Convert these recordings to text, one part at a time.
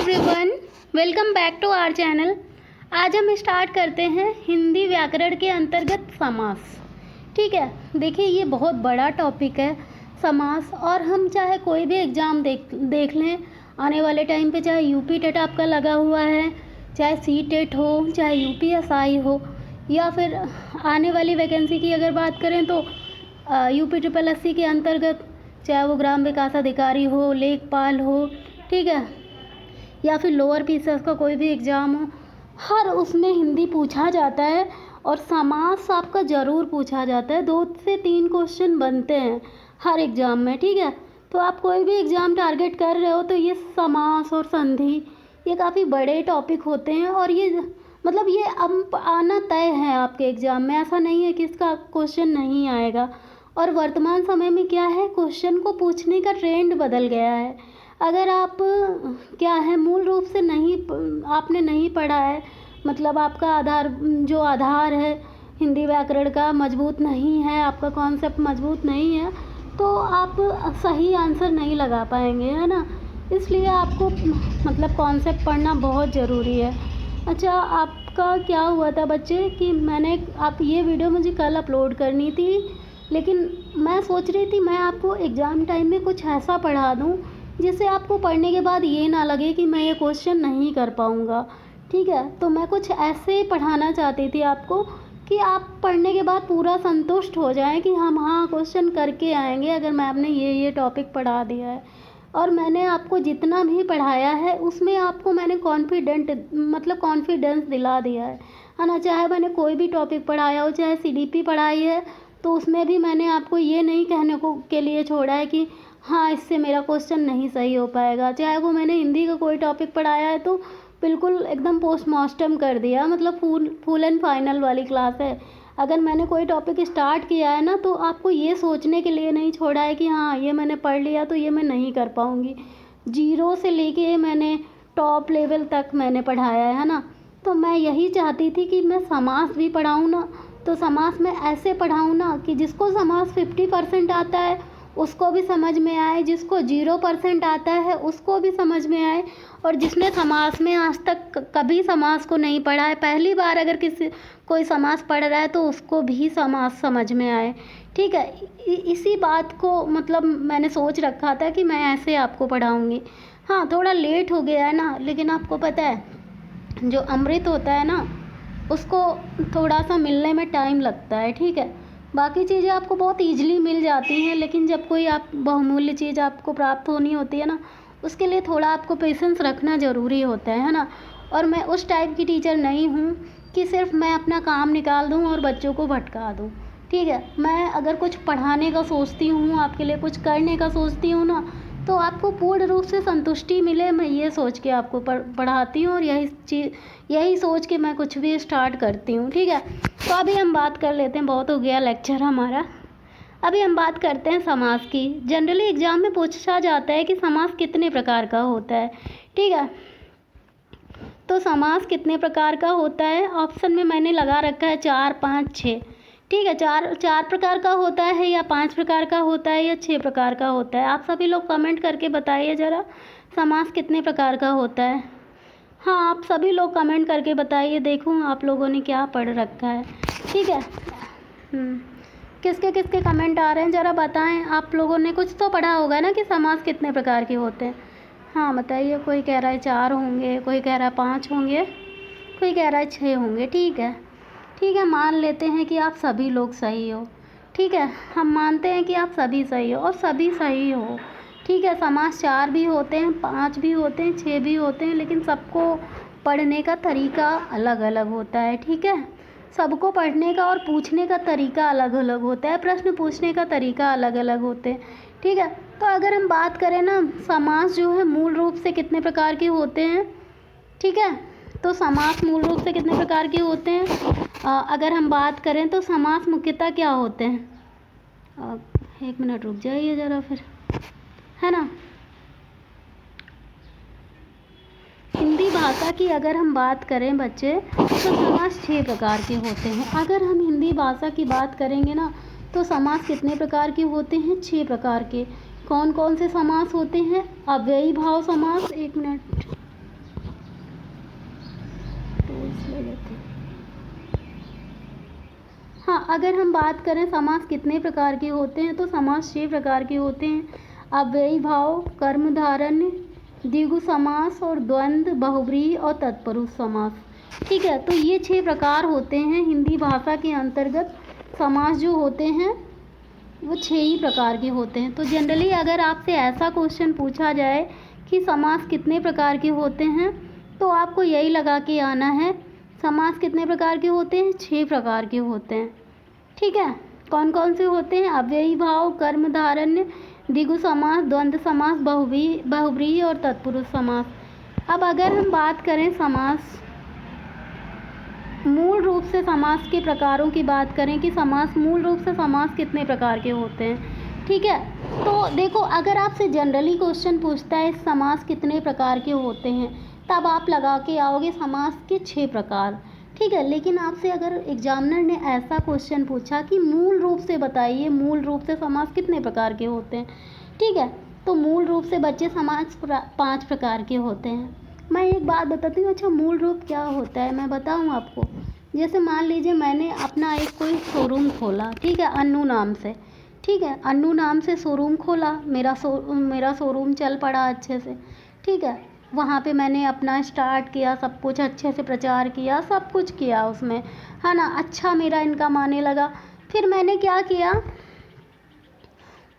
Everyone, welcome back to our channel. आज हम start करते हैं हिंदी व्याकरण के अंतर्गत समास। ठीक है, देखिए ये बहुत बड़ा टॉपिक है समास। और हम चाहे कोई भी एग्ज़ाम देख लें आने वाले टाइम पे, चाहे यूपी टेट आपका लगा हुआ है, चाहे सी टेट हो, चाहे यूपीएसआई हो, या फिर आने वाली वैकेंसी की अगर बात करें तो यूपी ट्रिपल एस सी के अंतर्गत, चाहे वो ग्राम विकास अधिकारी हो, लेखपाल हो, ठीक है, या फिर लोअर पीसीएस का कोई भी एग्ज़ाम हो, हर उसमें हिंदी पूछा जाता है और समास आपका ज़रूर पूछा जाता है। 2 से 3 क्वेश्चन बनते हैं हर एग्ज़ाम में। ठीक है, तो आप कोई भी एग्ज़ाम टारगेट कर रहे हो तो ये समास और संधि ये काफ़ी बड़े टॉपिक होते हैं, और ये मतलब ये अब आना तय है आपके एग्ज़ाम में। ऐसा नहीं है कि इसका क्वेश्चन नहीं आएगा। और वर्तमान समय में क्या है, क्वेश्चन को पूछने का ट्रेंड बदल गया है। अगर आप क्या है मूल रूप से आपने नहीं पढ़ा है, मतलब आपका आधार है हिंदी व्याकरण का मजबूत नहीं है, आपका कॉन्सेप्ट मजबूत नहीं है, तो आप सही आंसर नहीं लगा पाएंगे, है ना। इसलिए आपको मतलब कॉन्सेप्ट पढ़ना बहुत ज़रूरी है। अच्छा, आपका क्या हुआ था बच्चे कि आप ये वीडियो मुझे कल अपलोड करनी थी, लेकिन मैं सोच रही थी मैं आपको एग्ज़ाम टाइम में कुछ ऐसा पढ़ा दूँ जिससे आपको पढ़ने के बाद ये ना लगे कि मैं ये क्वेश्चन नहीं कर पाऊँगा। ठीक है, तो मैं कुछ ऐसे पढ़ाना चाहती थी आपको कि आप पढ़ने के बाद पूरा संतुष्ट हो जाएं कि हम हाँ क्वेश्चन करके आएंगे अगर मैम ने ये टॉपिक पढ़ा दिया है। और मैंने आपको जितना भी पढ़ाया है उसमें आपको मैंने कॉन्फिडेंस दिला दिया है ना। चाहे मैंने कोई भी टॉपिक पढ़ाया हो, चाहे सीडीपी पढ़ाई है, तो उसमें भी मैंने आपको ये नहीं कहने के लिए छोड़ा है कि हाँ इससे मेरा क्वेश्चन नहीं सही हो पाएगा। चाहे वो मैंने हिंदी का कोई टॉपिक पढ़ाया है तो बिल्कुल एकदम पोस्टमार्टम कर दिया, मतलब फुल एंड फाइनल वाली क्लास है। अगर मैंने कोई टॉपिक स्टार्ट किया है ना, तो आपको ये सोचने के लिए नहीं छोड़ा है कि हाँ ये मैंने पढ़ लिया तो ये मैं नहीं कर पाऊँगी। 0 से लेके मैंने टॉप लेवल तक मैंने पढ़ाया है ना। तो मैं यही चाहती थी कि मैं समास भी पढ़ाऊँ ना, तो समास में ऐसे पढ़ाऊँ ना कि जिसको समास 50% आता है उसको भी समझ में आए, जिसको 0% आता है उसको भी समझ में आए, और जिसने समास में आज तक कभी समास को नहीं पढ़ा है, पहली बार अगर कोई समास पढ़ रहा है तो उसको भी समास समझ में आए। ठीक है, इसी बात को मतलब मैंने सोच रखा था कि मैं ऐसे आपको पढ़ाऊँगी। हाँ, थोड़ा लेट हो गया है ना, लेकिन आपको पता है जो अमृत होता है ना उसको थोड़ा सा मिलने में टाइम लगता है। ठीक है, बाकी चीज़ें आपको बहुत ईजिली मिल जाती हैं, लेकिन जब कोई आप बहुमूल्य चीज़ आपको प्राप्त होनी होती है ना, उसके लिए थोड़ा आपको पेशेंस रखना ज़रूरी होता है ना। और मैं उस टाइप की टीचर नहीं हूँ कि सिर्फ मैं अपना काम निकाल दूँ और बच्चों को भटका दूँ। ठीक है, मैं अगर कुछ पढ़ाने का सोचती हूँ, आपके लिए कुछ करने का सोचती हूँ ना, तो आपको पूर्ण रूप से संतुष्टि मिले, मैं ये सोच के आपको पढ़ाती हूँ, और यही सोच के मैं कुछ भी स्टार्ट करती हूँ। ठीक है, तो अभी हम बात कर लेते हैं, बहुत हो गया लेक्चर हमारा। अभी हम बात करते हैं समास की। जनरली एग्जाम में पूछा जाता है कि समास कितने प्रकार का होता है। ठीक है, तो समास कितने प्रकार का होता है, ऑप्शन में मैंने लगा रखा है 4, 5, 6। ठीक है, चार प्रकार का होता है, या 5 प्रकार का होता है, या 6 प्रकार का होता है। आप सभी लोग कमेंट करके बताइए ज़रा समास कितने प्रकार का होता है। हाँ, आप सभी लोग कमेंट करके बताइए, देखूँ आप लोगों ने क्या पढ़ रखा है। ठीक है, किसके किसके कमेंट आ रहे हैं ज़रा बताएं। आप लोगों ने कुछ तो पढ़ा होगा ना कि समास कितने प्रकार के होते हैं। हाँ बताइए, कोई कह रहा है 4 होंगे, कोई कह रहा है 5 होंगे, कोई कह रहा है 6 होंगे। ठीक है, मान लेते हैं कि आप सभी लोग सही हो। ठीक है, हम मानते हैं कि आप सभी सही हो और सभी सही हो। ठीक है, समास 4 भी होते हैं, 5 भी होते हैं, 6 भी होते हैं, लेकिन सबको पढ़ने का तरीका अलग अलग होता है। ठीक है, सबको पढ़ने का और पूछने का तरीका अलग अलग होता है, प्रश्न पूछने का तरीका अलग अलग होते हैं। ठीक है, तो अगर हम बात करें ना, समास जो है मूल रूप से कितने प्रकार के होते हैं। ठीक है, तो समास मूल रूप से कितने प्रकार के होते हैं, अगर हम बात करें तो समास मुख्यतः क्या होते हैं। 1 मिनट रुक जाइए ज़रा फिर, है ना। हिंदी भाषा की अगर हम बात करें बच्चे, तो समास 6 प्रकार के होते हैं। अगर हम हिंदी भाषा की बात करेंगे ना, तो समास कितने प्रकार के होते हैं, 6 प्रकार के। कौन कौन से समास होते हैं, अव्ययी भाव समास, 1 मिनट, नोट्स ले लेते हैं। हाँ, अगर हम बात करें समास कितने प्रकार के होते हैं, तो समास 6 प्रकार के होते हैं। अव्ययी भाव, कर्मधारय, द्विगु समास और द्वंद्व, बहुब्रीहि और तत्पुरुष समास। ठीक है, तो ये 6 प्रकार होते हैं। हिंदी भाषा के अंतर्गत समास जो होते हैं वो 6 ही प्रकार के होते हैं। तो जनरली अगर आपसे ऐसा क्वेश्चन पूछा जाए कि समास कितने प्रकार के होते हैं, तो आपको यही लगा के आना है, समास कितने प्रकार के होते हैं, 6 प्रकार के होते हैं। ठीक है, कौन कौन से होते हैं, अव्ययी भाव, कर्मधारय, द्विगु समास, द्वंद्व समास, बहुब्रीहि और तत्पुरुष समास। अब अगर हम बात करें समास, मूल रूप से समास के प्रकारों की बात करें कि समास मूल रूप से समास कितने प्रकार के होते हैं। ठीक है, तो देखो, अगर आपसे जनरली क्वेश्चन पूछता है समास कितने प्रकार के होते हैं, तब आप लगा के आओगे समास के 6 प्रकार। ठीक है, लेकिन आपसे अगर एग्जामिनर ने ऐसा क्वेश्चन पूछा कि मूल रूप से बताइए, मूल रूप से समास कितने प्रकार के होते हैं, ठीक है, तो मूल रूप से बच्चे समास 5 प्रकार के होते हैं। मैं एक बात बताती हूँ, अच्छा मूल रूप क्या होता है मैं बताऊँ आपको। जैसे मान लीजिए मैंने अपना एक कोई शोरूम खोला, ठीक है, अन्नू नाम से। ठीक है, अन्नू नाम से शोरूम खोला, मेरा शोरूम चल पड़ा अच्छे से। ठीक है, वहाँ पे मैंने अपना स्टार्ट किया, सब कुछ अच्छे से प्रचार किया, सब कुछ किया उसमें, है ना, अच्छा मेरा इनकम आने लगा। फिर मैंने क्या किया,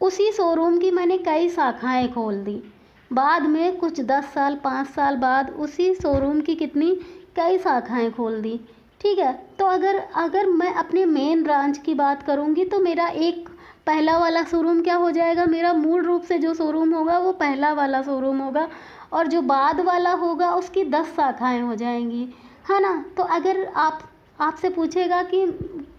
उसी शोरूम की मैंने कई शाखाएं खोल दी। बाद में कुछ 10 साल 5 साल बाद उसी शोरूम की कई शाखाएं खोल दी। ठीक है, तो अगर मैं अपने मेन ब्रांच की बात करूँगी तो मेरा एक पहला वाला शोरूम क्या हो जाएगा, मेरा मूल रूप से जो शोरूम होगा वो पहला वाला शोरूम होगा, और जो बाद वाला होगा उसकी 10 शाखाएं हो जाएंगी, है ना। तो अगर आपसे पूछेगा कि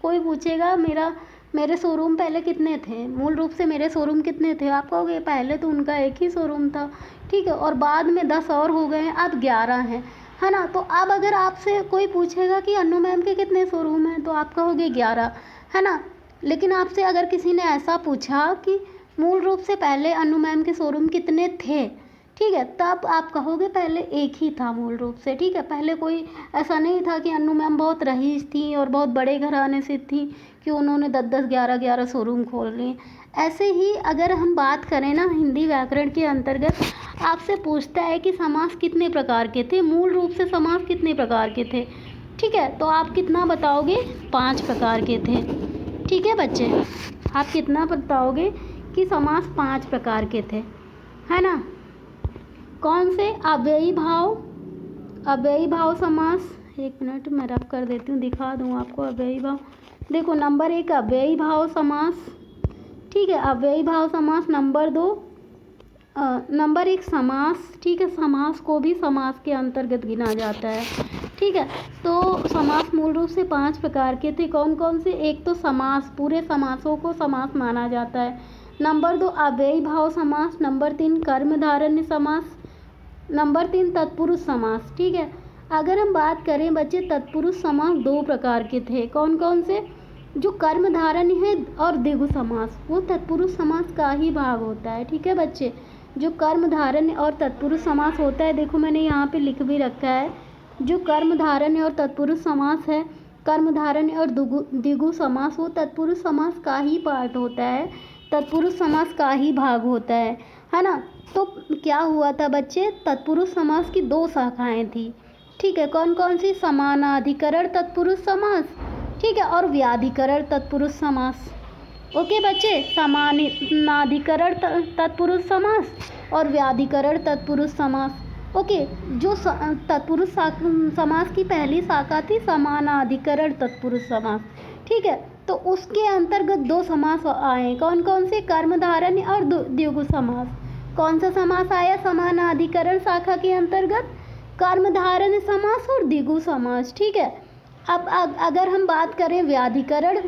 कोई पूछेगा मेरे शोरूम पहले कितने थे, मूल रूप से मेरे शोरूम कितने थे, आप कहोगे पहले तो उनका एक ही शोरूम था, ठीक है, और बाद में 10 और हो गए, अब 11 हैं, है ना। तो अब अगर आपसे कोई पूछेगा कि अन्नू मैम के कितने शोरूम हैं, तो आप कहोगे 11, है ना। लेकिन आपसे अगर किसी ने ऐसा पूछा कि मूल रूप से पहले अन्नू मैम के शोरूम कितने थे, ठीक है, तब आप कहोगे पहले एक ही था मूल रूप से। ठीक है, पहले कोई ऐसा नहीं था कि अन्नू मैम बहुत रईस थी और बहुत बड़े घराने से थी कि उन्होंने 10-10 11-11 शोरूम खोल लिए। ऐसे ही अगर हम बात करें ना, हिंदी व्याकरण के अंतर्गत आपसे पूछता है कि समास कितने प्रकार के थे, मूल रूप से समास कितने प्रकार के थे, ठीक है, तो आप कितना बताओगे, 5 प्रकार के थे। ठीक है बच्चे, आप कितना बताओगे कि समास 5 प्रकार के थे, है ना। कौन से, अव्ययी भाव समास, एक मिनट मैं रब कर देती हूँ, दिखा दूँ आपको अव्ययी भाव। देखो, नंबर 1 अव्ययी भाव समास, ठीक है, अव्ययी भाव समास। नंबर 2 नंबर 1 समास, ठीक है, समास को भी समास के अंतर्गत गिना जाता है। ठीक है, तो समास मूल रूप से 5 प्रकार के थे। कौन कौन से, एक तो समास, पूरे समासों को समास माना जाता है। नंबर 2 अव्ययी भाव समास। नंबर 3 कर्मधारय समास। नंबर 3 तत्पुरुष समास। ठीक है, अगर हम बात करें बच्चे, तत्पुरुष समास 2 प्रकार के थे। कौन कौन से, जो कर्मधारय है और द्विगु समास, वो तत्पुरुष समास का ही भाग होता है। ठीक है बच्चे, जो कर्मधारय और तत्पुरुष समास होता है, देखो मैंने यहाँ पे लिख भी रखा है, जो कर्मधारय और तत्पुरुष समास है, कर्मधारय और द्विगु समास, वो तत्पुरुष समास का ही पार्ट होता है, तत्पुरुष समास का ही भाग होता है ना। तो क्या हुआ था बच्चे, तत्पुरुष समास की 2 शाखाएं थी। ठीक है, कौन कौन सी, समानाधिकरण तत्पुरुष समास, ठीक है, और व्याधिकरण तत्पुरुष समास। ओके बच्चे, समानाधिकरण तत्पुरुष समास और व्याधिकरण तत्पुरुष समास। ओके, जो तत्पुरुष समास की पहली शाखा थी समानाधिकरण तत्पुरुष समास। ठीक है, तो उसके अंतर्गत 2 समास आए, कौन कौन से, कर्मधारय और द्विगु समास। कौन सा समास आया समानाधिकरण शाखा के अंतर्गत, कर्मधारय समास और द्विगु समास। ठीक है, अब अगर हम बात करें व्याधिकरण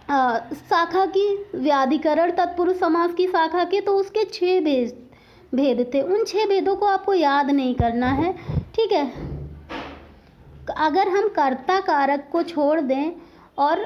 शाखा की, व्याधिकरण तत्पुरुष समास की शाखा के, तो उसके 6 भेद थे। उन 6 भेदों को आपको याद नहीं करना है। ठीक है, अगर हम कर्ता कारक को छोड़ दें और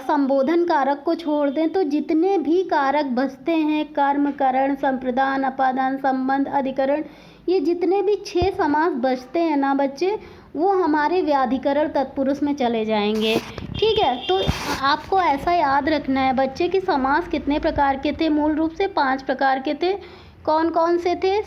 संबोधन कारक को छोड़ दें, तो जितने भी कारक बचते हैं, कर्म, करण, संप्रदान, अपादान, संबंध, अधिकरण, ये जितने भी 6 समास बचते हैं ना बच्चे, वो हमारे व्याधिकरण तत्पुरुष में चले जाएंगे। ठीक है, तो आपको ऐसा याद रखना है बच्चे कि समास कितने प्रकार के थे। मूल रूप से 5 प्रकार के थे। कौन कौन से थे?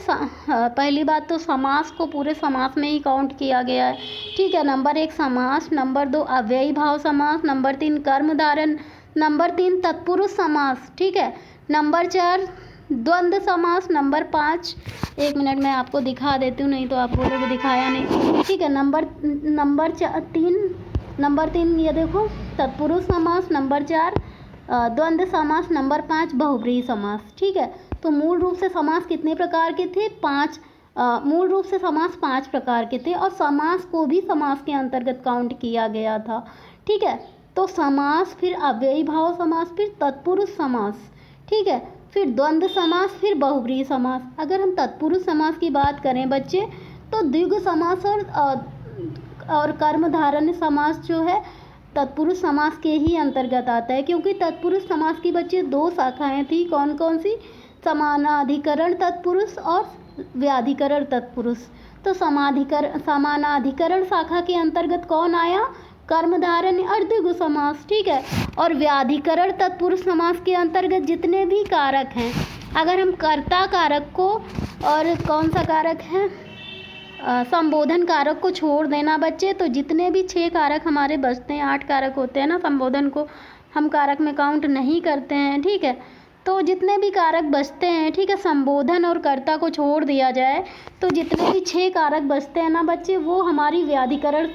पहली बात तो समास को पूरे समास में ही काउंट किया गया है। ठीक है, नंबर 1 समास, नंबर 2 अव्ययी भाव समास, नंबर 3 कर्मधारय, नंबर 3 तत्पुरुष समास। ठीक है, नंबर 4 द्वंद्व समास, नंबर 5 1 मिनट में आपको दिखा देती हूँ, नहीं तो आप बोलोगे दिखाया नहीं। ठीक है, नंबर 3 ये देखो तत्पुरुष समास, नंबर 4 द्वंद्व समास, नंबर 5 बहुब्रीहि समास। ठीक है, तो मूल रूप से समास कितने प्रकार के थे? 5। मूल रूप से समास 5 प्रकार के थे और समास को भी समास के अंतर्गत काउंट किया गया था। ठीक है, तो समास, फिर अव्ययी भाव समास, फिर तत्पुरुष समास, ठीक है, फिर द्वंद्व समास, फिर बहुब्रीहि समास। अगर हम तत्पुरुष समास की बात करें बच्चे, तो द्विगु समास और कर्मधारय समास जो है तत्पुरुष समास के ही अंतर्गत आता है, क्योंकि तत्पुरुष समास की बच्चे 2 शाखाएं थी। कौन कौन सी? समानाधिकरण तत्पुरुष और व्याधिकरण तत्पुरुष। तो समानाधिकरण शाखा के अंतर्गत कौन आया? कर्मधारय और द्विगु समास। ठीक है, और व्याधिकरण तत्पुरुष समास के अंतर्गत जितने भी कारक हैं, अगर हम कर्ता कारक को और कौन सा कारक है, संबोधन कारक को छोड़ देना बच्चे, तो जितने भी 6 कारक हमारे बचते हैं, 8 कारक होते हैं ना, संबोधन को हम कारक में काउंट नहीं करते हैं। ठीक है, तो जितने भी कारक बचते हैं, ठीक है, संबोधन और कर्ता को छोड़ दिया जाए तो जितने भी 6 कारक बचते हैं ना बच्चे, वो हमारी व्याधिकरण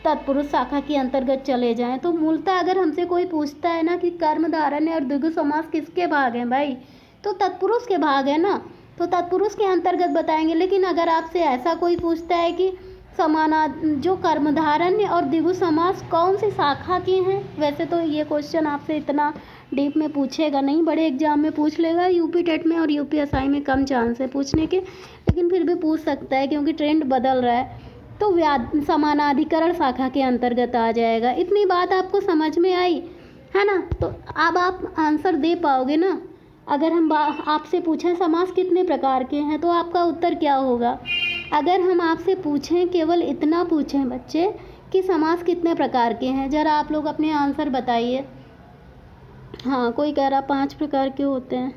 तत्पुरुष शाखा के अंतर्गत चले जाएं। तो मूलतः अगर हमसे कोई पूछता है ना कि कर्मधारय और द्विगु समास किसके भाग हैं भाई, तो तत्पुरुष के भाग है ना, तो तत्पुरुष के अंतर्गत बताएंगे। लेकिन अगर आपसे ऐसा कोई पूछता है कि जो कर्मधारय और द्विगु समास कौन सी शाखा के हैं, वैसे तो ये क्वेश्चन आपसे इतना डीप में पूछेगा नहीं, बड़े एग्जाम में पूछ लेगा, यूपी टेट में और यूपीएसआई में कम चांस है पूछने के, लेकिन फिर भी पूछ सकता है क्योंकि ट्रेंड बदल रहा है। तो समानाधिकरण शाखा के अंतर्गत आ जाएगा। इतनी बात आपको समझ में आई है ना? तो अब आप आंसर दे पाओगे ना। अगर हम आपसे पूछें समास कितने प्रकार के हैं, तो आपका उत्तर क्या होगा? अगर हम आपसे पूछें, केवल इतना पूछें बच्चे कि समास कितने प्रकार के हैं, ज़रा आप लोग अपने आंसर बताइए। हाँ, कोई कह रहा 5 प्रकार के होते हैं।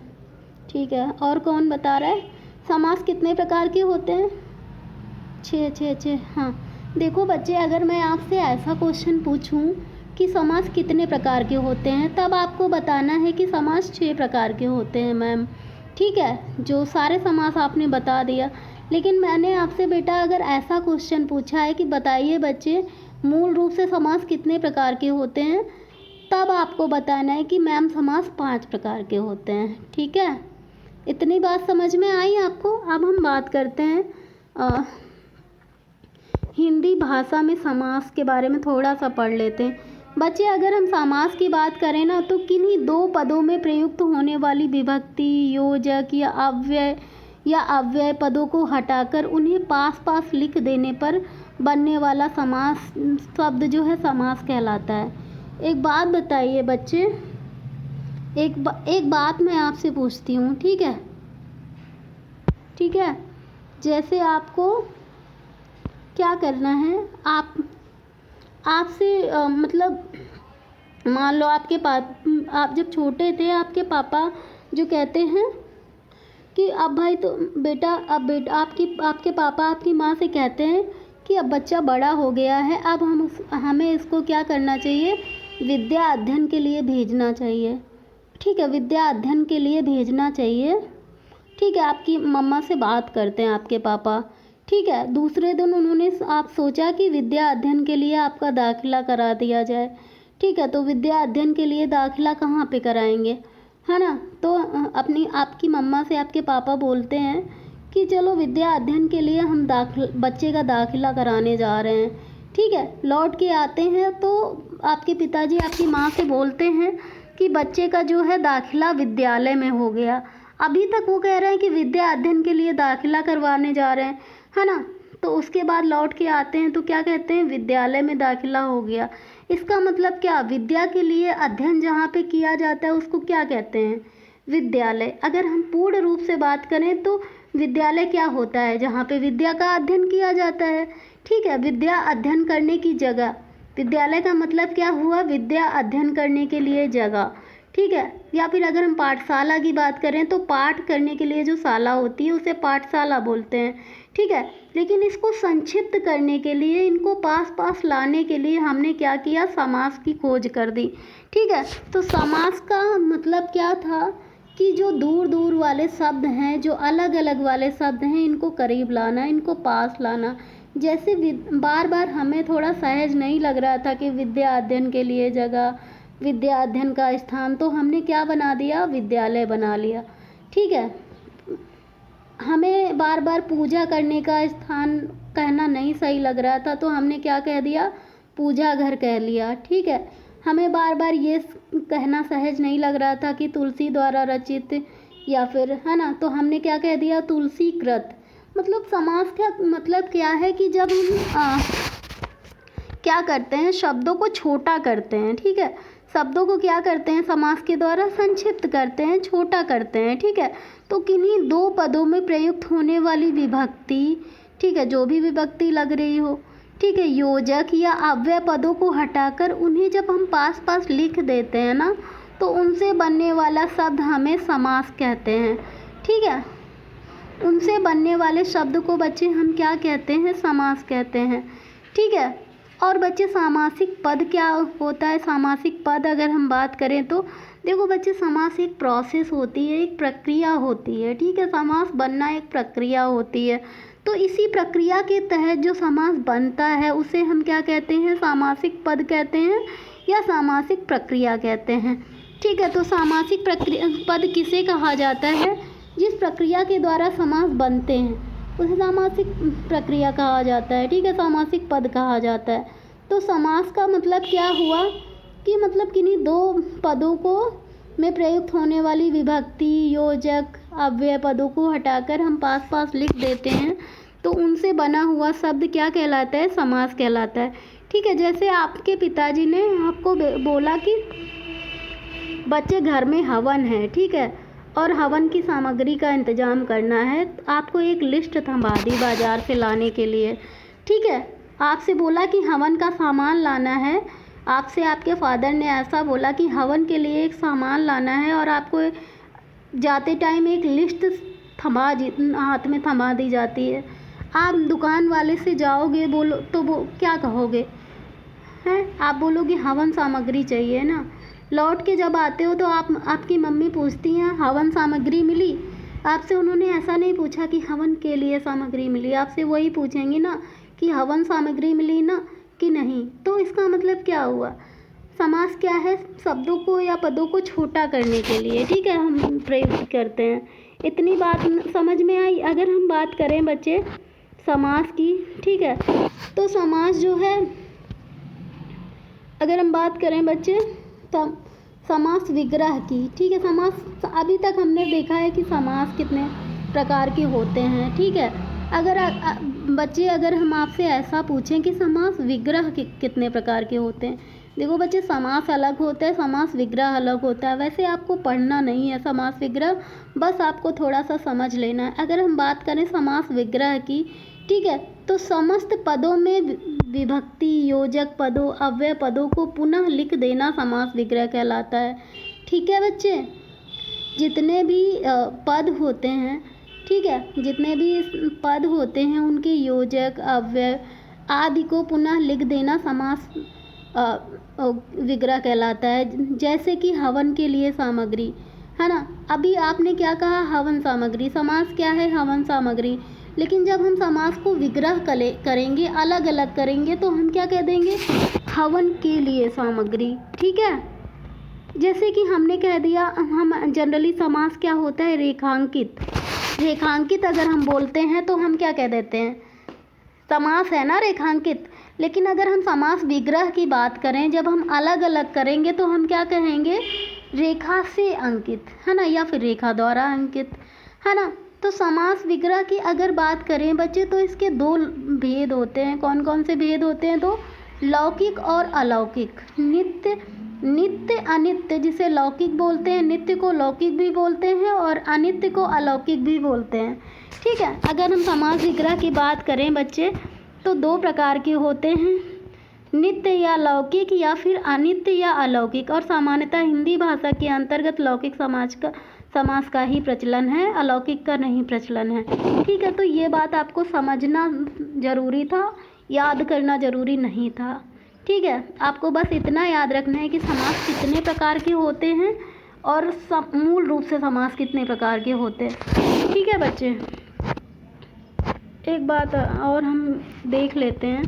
ठीक है, और कौन बता रहा है समास कितने प्रकार के होते हैं? 6। हाँ, देखो बच्चे, अगर मैं आपसे ऐसा क्वेश्चन पूछूं कि समास कितने प्रकार के होते हैं, तब आपको बताना है कि समास 6 प्रकार के होते हैं मैम। ठीक है, जो सारे समास आपने बता दिया, लेकिन मैंने आपसे बेटा अगर ऐसा क्वेश्चन पूछा है कि बताइए बच्चे मूल रूप से समास कितने प्रकार के होते हैं, तब आपको बताना है कि मैम समास 5 प्रकार के होते हैं। ठीक है, इतनी बात समझ में आई आपको? अब हम बात करते हैं हिंदी भाषा में समास के बारे में, थोड़ा सा पढ़ लेते हैं बच्चे। अगर हम समास की बात करें ना, तो किन्हीं 2 पदों में प्रयुक्त होने वाली विभक्ति, योजक या अव्यय पदों को हटाकर उन्हें पास पास लिख देने पर बनने वाला समास शब्द जो है समास कहलाता है। एक बात बताइए बच्चे, एक बात मैं आपसे पूछती हूँ, ठीक है? ठीक है, जैसे आपको क्या करना है, आपसे मतलब मान लो आप जब छोटे थे, आपके पापा जो कहते हैं कि अब भाई तो बेटा आपके पापा आपकी माँ से कहते हैं कि अब बच्चा बड़ा हो गया है, अब हमें इसको क्या करना चाहिए, विद्या अध्ययन के लिए भेजना चाहिए। ठीक है, विद्या अध्ययन के लिए भेजना चाहिए। ठीक है, आपकी मम्मा से बात करते हैं आपके पापा। ठीक है, दूसरे दिन उन्होंने आप सोचा कि विद्या अध्ययन के लिए आपका दाखिला करा दिया जाए। ठीक है, तो विद्या अध्ययन के लिए दाखिला कहाँ पे कराएंगे, है ना? तो आपकी मम्मा से आपके पापा बोलते हैं कि चलो विद्या अध्ययन के लिए हम बच्चे का दाखिला कराने जा रहे हैं। ठीक है, लौट के आते हैं तो आपके पिताजी आपकी माँ से बोलते हैं कि बच्चे का जो है दाखिला विद्यालय में हो गया। अभी तक वो कह रहे हैं कि विद्या अध्ययन के लिए दाखिला करवाने जा रहे हैं, है ना? तो उसके बाद लौट के आते हैं तो क्या कहते हैं, विद्यालय में दाखिला हो गया। इसका मतलब क्या, विद्या के लिए अध्ययन जहाँ पे किया जाता है उसको क्या कहते हैं, विद्यालय। अगर हम पूर्ण रूप से बात करें तो विद्यालय क्या होता है? जहाँ पे विद्या का अध्ययन किया जाता है। ठीक है, विद्या अध्ययन करने की जगह। विद्यालय का मतलब क्या हुआ? विद्या अध्ययन करने के लिए जगह। ठीक है, या फिर अगर हम पाठशाला की बात करें तो पाठ करने के लिए जो शाला होती है उसे पाठशाला बोलते हैं। ठीक है, लेकिन इसको संक्षिप्त करने के लिए, इनको पास पास लाने के लिए हमने क्या किया? समास की खोज कर दी। ठीक है, तो समास का मतलब क्या था कि जो दूर दूर वाले शब्द हैं, जो अलग अलग वाले शब्द हैं, इनको करीब लाना, इनको पास लाना। जैसे बार बार हमें थोड़ा सहज नहीं लग रहा था कि विद्या अध्ययन के लिए जगह, विद्या अध्ययन का स्थान, तो हमने क्या बना दिया? विद्यालय बना लिया। ठीक है, हमें बार बार पूजा करने का स्थान कहना नहीं सही लग रहा था, तो हमने क्या कह दिया? पूजा घर कह लिया। ठीक है, हमें बार बार ये कहना सहज नहीं लग रहा था कि तुलसी द्वारा रचित, या फिर, है ना, तो हमने क्या कह दिया? तुलसी कृत। मतलब समास का मतलब क्या है कि जब हम क्या करते हैं? शब्दों को छोटा करते हैं। ठीक है, शब्दों को क्या करते हैं? समास के द्वारा संक्षिप्त करते हैं, छोटा करते हैं। ठीक है, तो किन्हीं दो पदों में प्रयुक्त होने वाली विभक्ति, ठीक है, जो भी विभक्ति लग रही हो, ठीक है, योजक या अव्यय पदों को हटाकर उन्हें जब हम पास पास लिख देते हैं ना, तो उनसे बनने वाला शब्द हमें समास कहते हैं। ठीक है, उनसे बनने वाले शब्द को बच्चे हम क्या कहते हैं? समास कहते हैं। ठीक है, और बच्चे सामासिक पद क्या होता है? सामासिक पद अगर हम बात करें तो देखो बच्चे, समास एक प्रोसेस होती है, एक प्रक्रिया होती है। ठीक है, समास बनना एक प्रक्रिया होती है, तो इसी प्रक्रिया के तहत जो समास बनता है उसे हम क्या कहते हैं? सामासिक पद कहते हैं या सामासिक प्रक्रिया कहते हैं। ठीक है, तो सामासिक पद किसे कहा जाता है? जिस प्रक्रिया के द्वारा समास बनते हैं उसे सामासिक प्रक्रिया कहा जाता है। ठीक है, सामासिक पद कहा जाता है। तो समास का मतलब क्या हुआ कि मतलब किन्हीं दो पदों को में प्रयुक्त होने वाली विभक्ति, योजक, अव्यय पदों को हटाकर हम पास पास लिख देते हैं, तो उनसे बना हुआ शब्द क्या कहलाता है? समास कहलाता है। ठीक है, जैसे आपके पिताजी ने आपको बोला कि बच्चे घर में हवन है, ठीक है, और हवन की सामग्री का इंतज़ाम करना है, आपको एक लिस्ट थमा दी बाज़ार से लाने के लिए। ठीक है, आपसे बोला कि हवन का सामान लाना है, आपसे आपके फादर ने ऐसा बोला कि हवन के लिए एक सामान लाना है, और आपको जाते टाइम एक लिस्ट हाथ में थमा दी जाती है। आप दुकान वाले से जाओगे, बोलो तो वो क्या कहोगे? हैं, आप बोलोगे हवन सामग्री चाहिए ना। लौट के जब आते हो तो आपकी मम्मी पूछती हैं हवन सामग्री मिली? आपसे उन्होंने ऐसा नहीं पूछा कि हवन के लिए सामग्री मिली, आपसे वही पूछेंगे ना कि हवन सामग्री मिली ना कि नहीं। तो इसका मतलब क्या हुआ? समास क्या है? शब्दों को या पदों को छोटा करने के लिए, ठीक है, हम प्रयुक्त करते हैं। इतनी बात समझ में आई? अगर हम बात करें बच्चे समास की, ठीक है, तो समास जो है, अगर हम बात करें बच्चे समास विग्रह की, ठीक है, समास अभी तक हमने देखा है कि समास कितने प्रकार के होते हैं। ठीक है, अगर बच्चे अगर हम आपसे ऐसा पूछें कि समास विग्रह कितने प्रकार के होते हैं, देखो बच्चे, समास अलग होता है, समास विग्रह अलग होता है। वैसे आपको पढ़ना नहीं है समास विग्रह, बस आपको थोड़ा सा समझ लेना है। अगर हम बात करें समास विग्रह की, ठीक है, तो समस्त पदों में विभक्ति, योजक पदों, अव्यय पदों को पुनः लिख देना समास विग्रह कहलाता है। ठीक है बच्चे, जितने भी पद होते हैं, ठीक है, जितने भी पद होते हैं उनके योजक, अव्यय आदि को पुनः लिख देना समास विग्रह कहलाता है। जैसे कि हवन के लिए सामग्री, है ना, अभी आपने क्या कहा? हवन सामग्री। समास क्या है? हवन सामग्री। लेकिन जब हम समास को विग्रह करेंगे, अलग अलग करेंगे, तो हम क्या कह देंगे? हवन के लिए सामग्री। ठीक है, जैसे कि हमने कह दिया, हम जनरली समास क्या होता है? रेखांकित। रेखांकित अगर हम बोलते हैं तो हम क्या कह देते हैं? समास है ना रेखांकित। लेकिन अगर हम समास विग्रह की बात करें, जब हम अलग अलग करेंगे तो हम क्या कहेंगे? रेखा से अंकित, है ना, या फिर रेखा द्वारा अंकित, है ना। तो समास विग्रह की अगर बात करें बच्चे, तो इसके दो भेद होते हैं। कौन कौन से भेद होते हैं? तो लौकिक और अलौकिक, नित्य नित्य अनित्य जिसे लौकिक बोलते हैं, नित्य को लौकिक भी बोलते हैं और अनित्य को अलौकिक भी बोलते हैं। ठीक है, अगर हम समास विग्रह की बात करें बच्चे तो दो प्रकार के होते हैं, नित्य या लौकिक या फिर अनित्य या अलौकिक। और सामान्यतः हिंदी भाषा के अंतर्गत लौकिक समास का ही प्रचलन है, अलौकिक का नहीं प्रचलन है। ठीक है, तो ये बात आपको समझना ज़रूरी था, याद करना ज़रूरी नहीं था। ठीक है, आपको बस इतना याद रखना है कि समास कितने प्रकार के होते हैं और मूल रूप से समास कितने प्रकार के होते हैं। ठीक है बच्चे, एक बात और हम देख लेते हैं।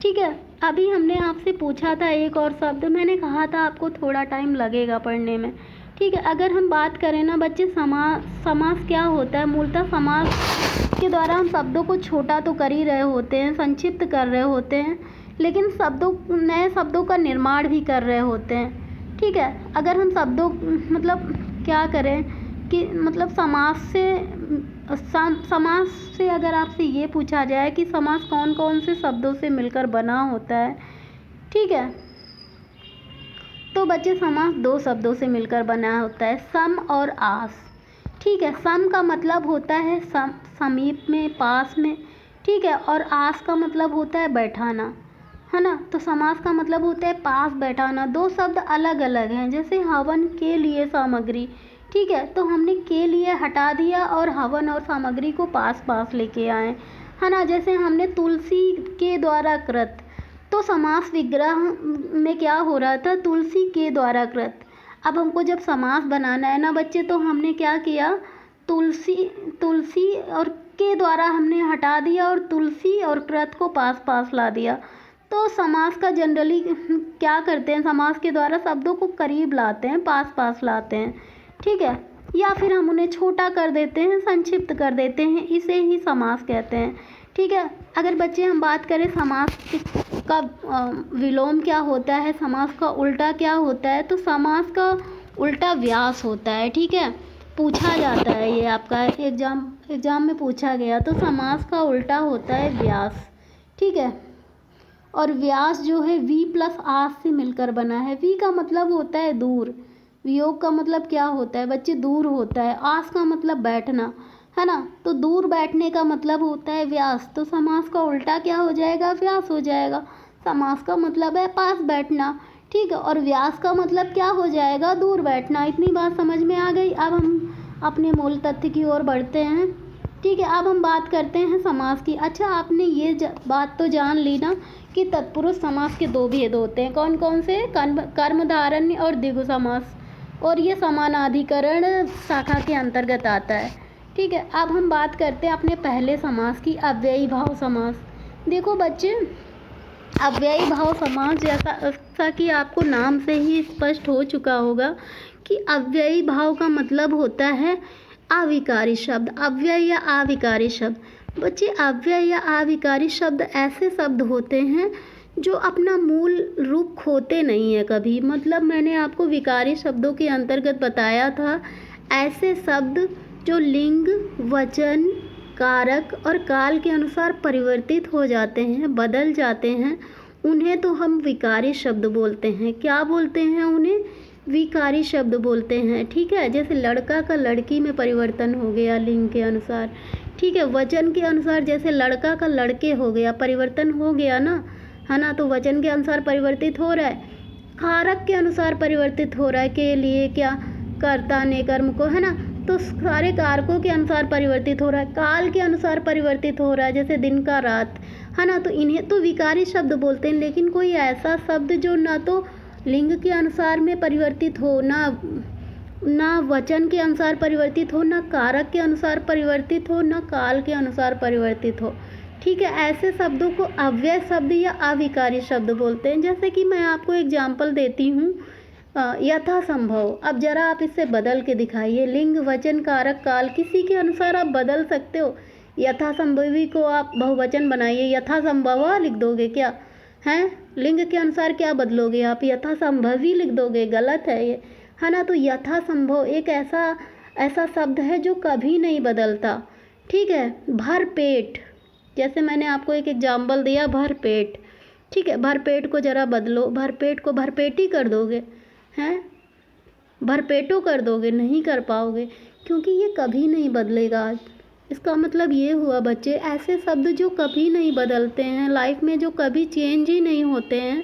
ठीक है, अभी हमने आपसे पूछा था एक और शब्द, मैंने कहा था आपको थोड़ा टाइम लगेगा पढ़ने में। ठीक है, अगर हम बात करें ना बच्चे समास क्या होता है, मूलतः समास के द्वारा हम शब्दों को छोटा तो कर ही रहे होते हैं, संक्षिप्त कर रहे होते हैं, लेकिन नए शब्दों का निर्माण भी कर रहे होते हैं। ठीक है, अगर हम शब्दों मतलब क्या करें कि मतलब समास से अगर आपसे ये पूछा जाए कि समास कौन कौन से शब्दों से मिलकर बना होता है, ठीक है, तो बच्चे समास दो शब्दों से मिलकर बना होता है, सम और आस। ठीक है, सम का मतलब होता है समीप में, पास में। ठीक है, और आस का मतलब होता है बैठाना, है ना। तो समास का मतलब होता है पास बैठाना। दो शब्द अलग अलग हैं, जैसे हवन के लिए सामग्री। ठीक है, तो हमने के लिए हटा दिया और हवन और सामग्री को पास पास लेके आए, है ना। जैसे हमने तुलसी के द्वारा कृत, तो समास विग्रह में क्या हो रहा था, तुलसी के द्वारा कृत। अब हमको जब समास बनाना है ना बच्चे, तो हमने क्या किया, तुलसी और के द्वारा हमने हटा दिया और तुलसी और कृत को पास पास ला दिया। तो समास का जनरली क्या करते हैं, समास के द्वारा शब्दों को करीब लाते हैं, पास पास लाते हैं। ठीक है, या फिर हम उन्हें छोटा कर देते हैं, संक्षिप्त कर देते हैं, इसे ही समास कहते हैं। ठीक है, अगर बच्चे हम बात करें समास का विलोम क्या होता है, समास का उल्टा क्या होता है, तो समास का उल्टा व्यास होता है। ठीक है, पूछा जाता है, ये आपका एग्जाम में पूछा गया, तो समास का उल्टा होता है व्यास। ठीक है, और व्यास जो है वी प्लस आस से मिलकर बना है। वी का मतलब होता है दूर, वियोग का मतलब क्या होता है बच्चे, दूर होता है। आस का मतलब बैठना, है ना, तो दूर बैठने का मतलब होता है व्यास। तो समास का उल्टा क्या हो जाएगा, व्यास हो जाएगा। समास का मतलब है पास बैठना। ठीक है, और व्यास का मतलब क्या हो जाएगा, दूर बैठना। इतनी बात समझ में आ गई। अब हम अपने मूल तथ्य की ओर बढ़ते हैं। ठीक है, अब हम बात करते हैं समास की। अच्छा, आपने ये बात तो जान ली ना कि तत्पुरुष समास के दो भेद होते हैं, कौन कौन से, कर्मधारय और द्विगु समास, और ये समानाधिकरण शाखा के अंतर्गत आता है। ठीक है, अब हम बात करते हैं अपने पहले समास की, अव्ययी भाव समास। देखो बच्चे, अव्ययी भाव समास जैसा कि आपको नाम से ही स्पष्ट हो चुका होगा कि अव्ययी भाव का मतलब होता है अविकारी शब्द, अव्यय या अविकारी शब्द। बच्चे, अव्यय या अविकारी शब्द ऐसे शब्द होते हैं जो अपना मूल रूप खोते नहीं है कभी। मतलब मैंने आपको विकारी शब्दों के अंतर्गत बताया था, ऐसे शब्द जो लिंग, वचन, कारक और काल के अनुसार परिवर्तित हो जाते हैं, बदल जाते हैं, उन्हें तो हम विकारी शब्द बोलते हैं। क्या बोलते हैं उन्हें, विकारी शब्द बोलते हैं। ठीक है, जैसे लड़का का लड़की में परिवर्तन हो गया लिंग के अनुसार। ठीक है, वचन के अनुसार जैसे लड़का का लड़के हो गया, परिवर्तन हो गया ना, है ना, तो वचन के अनुसार परिवर्तित हो रहा है। कारक के अनुसार परिवर्तित हो रहा है, के लिए क्या, कर्ता ने कर्म को, है ना, तो सारे कारकों के अनुसार परिवर्तित हो रहा है। काल के अनुसार परिवर्तित हो रहा है, जैसे दिन का रात, है ना, तो इन्हें तो विकारी शब्द बोलते हैं। लेकिन कोई ऐसा शब्द जो ना तो लिंग के अनुसार में परिवर्तित हो, ना वचन के अनुसार परिवर्तित हो, ना कारक के अनुसार परिवर्तित हो, ना काल के अनुसार परिवर्तित हो। ठीक है, ऐसे शब्दों को अव्यय शब्द या अविकारी शब्द बोलते हैं। जैसे कि मैं आपको एग्जाम्पल देती हूँ, यथासंभव। अब जरा आप इससे बदल के दिखाइए, लिंग, वचन, कारक, काल, किसी के अनुसार आप बदल सकते हो। यथासंभवी को आप बहुवचन बनाइए, यथासंभव लिख दोगे क्या, हैं, लिंग के अनुसार क्या बदलोगे आप, यथासंभवी लिख दोगे, गलत है ये, है ना। तो यथासंभव एक ऐसा शब्द है जो कभी नहीं बदलता। ठीक है, भर पेट, जैसे मैंने आपको एक एग्जाम्पल दिया, भर पेट। ठीक है, भर पेट को जरा बदलो, भर पेट को भरपेटी कर दोगे, हैं? भरपेटो कर दोगे, नहीं कर पाओगे, क्योंकि ये कभी नहीं बदलेगा। इसका मतलब ये हुआ बच्चे, ऐसे शब्द जो कभी नहीं बदलते हैं लाइफ में, जो कभी चेंज ही नहीं होते हैं,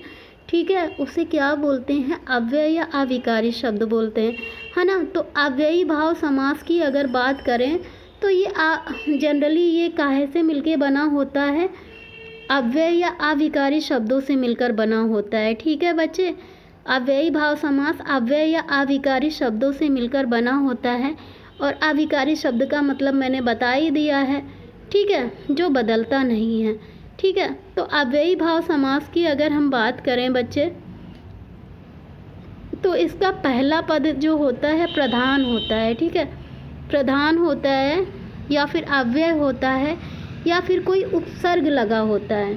ठीक है, उसे क्या बोलते हैं? अव्यय या अविकारी शब्द बोलते हैं, है ना। तो अव्ययी भाव समास की अगर बात करें तो ये जनरली ये काहे से मिलके बना होता है? अव्यय या अविकारी शब्दों से मिलकर बना होता है, ठीक है बच्चे। अव्ययी भाव समास अव्यय या अविकारी शब्दों से मिलकर बना होता है, और अविकारी शब्द का मतलब मैंने बता ही दिया है, ठीक है, जो बदलता नहीं है, ठीक है। तो अव्ययी भाव समास की अगर हम बात करें बच्चे, तो इसका पहला पद जो होता है प्रधान होता है, ठीक है, प्रधान होता है, या फिर अव्यय होता है, या फिर कोई उपसर्ग लगा होता है।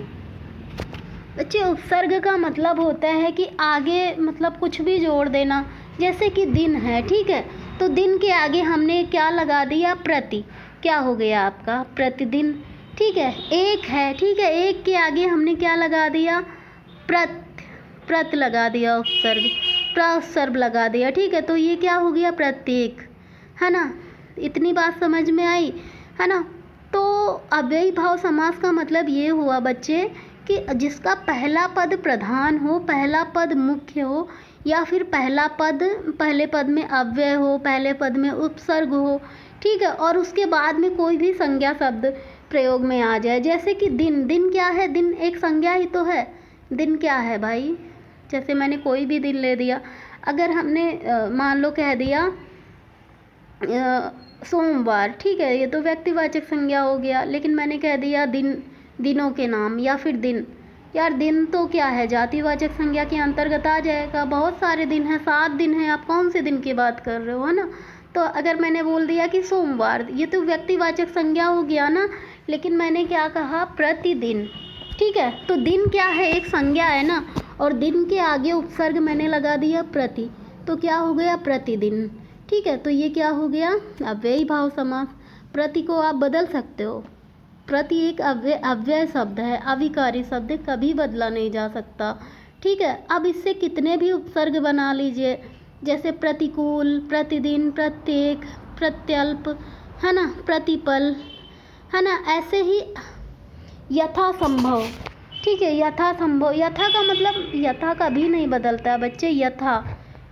बच्चे उपसर्ग का मतलब होता है कि आगे मतलब कुछ भी जोड़ देना, जैसे कि दिन है, ठीक है, तो दिन के आगे हमने क्या लगा दिया? प्रति। क्या हो गया आपका? प्रतिदिन, ठीक है। एक है, ठीक है, एक के आगे हमने क्या लगा दिया? प्रत लगा दिया, उपसर्ग, प्रउपसर्ग लगा दिया, ठीक है, तो ये क्या हो गया? प्रत्येक, है ना। इतनी बात समझ में आई, है ना। तो अव्ययी भाव समास का मतलब ये हुआ बच्चे कि जिसका पहला पद प्रधान हो, पहला पद मुख्य हो, या फिर पहले पद में अव्यय हो, पहले पद में उपसर्ग हो, ठीक है, और उसके बाद में कोई भी संज्ञा शब्द प्रयोग में आ जाए। जैसे कि दिन, दिन क्या है? दिन एक संज्ञा ही तो है। दिन क्या है भाई? जैसे मैंने कोई भी दिन ले दिया, अगर हमने मान लो कह दिया सोमवार, ठीक है, ये तो व्यक्तिवाचक संज्ञा हो गया, लेकिन मैंने कह दिया दिन, दिनों के नाम, या फिर दिन, यार दिन तो क्या है? जातिवाचक संज्ञा के अंतर्गत आ जाएगा। बहुत सारे दिन हैं, 7 दिन हैं, आप कौन से दिन की बात कर रहे हो, है ना। तो अगर मैंने बोल दिया कि सोमवार, ये तो व्यक्तिवाचक संज्ञा हो गया ना, लेकिन मैंने क्या कहा? प्रतिदिन, ठीक है। तो दिन क्या है? एक संज्ञा है ना, और दिन के आगे उपसर्ग मैंने लगा दिया प्रति, तो क्या हो गया? प्रतिदिन, ठीक है। तो ये क्या हो गया? अव्ययी भाव समास। प्रति को आप बदल सकते हो, प्रति एक अव्यय शब्द है, अविकारी शब्द, कभी बदला नहीं जा सकता, ठीक है। अब इससे कितने भी उपसर्ग बना लीजिए, जैसे प्रतिकूल, प्रतिदिन, प्रत्येक, प्रत्यल्प, है ना, प्रतिपल, है ना, ऐसे ही यथासंभव, ठीक है, यथासंभव, यथा का मतलब यथा कभी नहीं बदलता है बच्चे, यथा,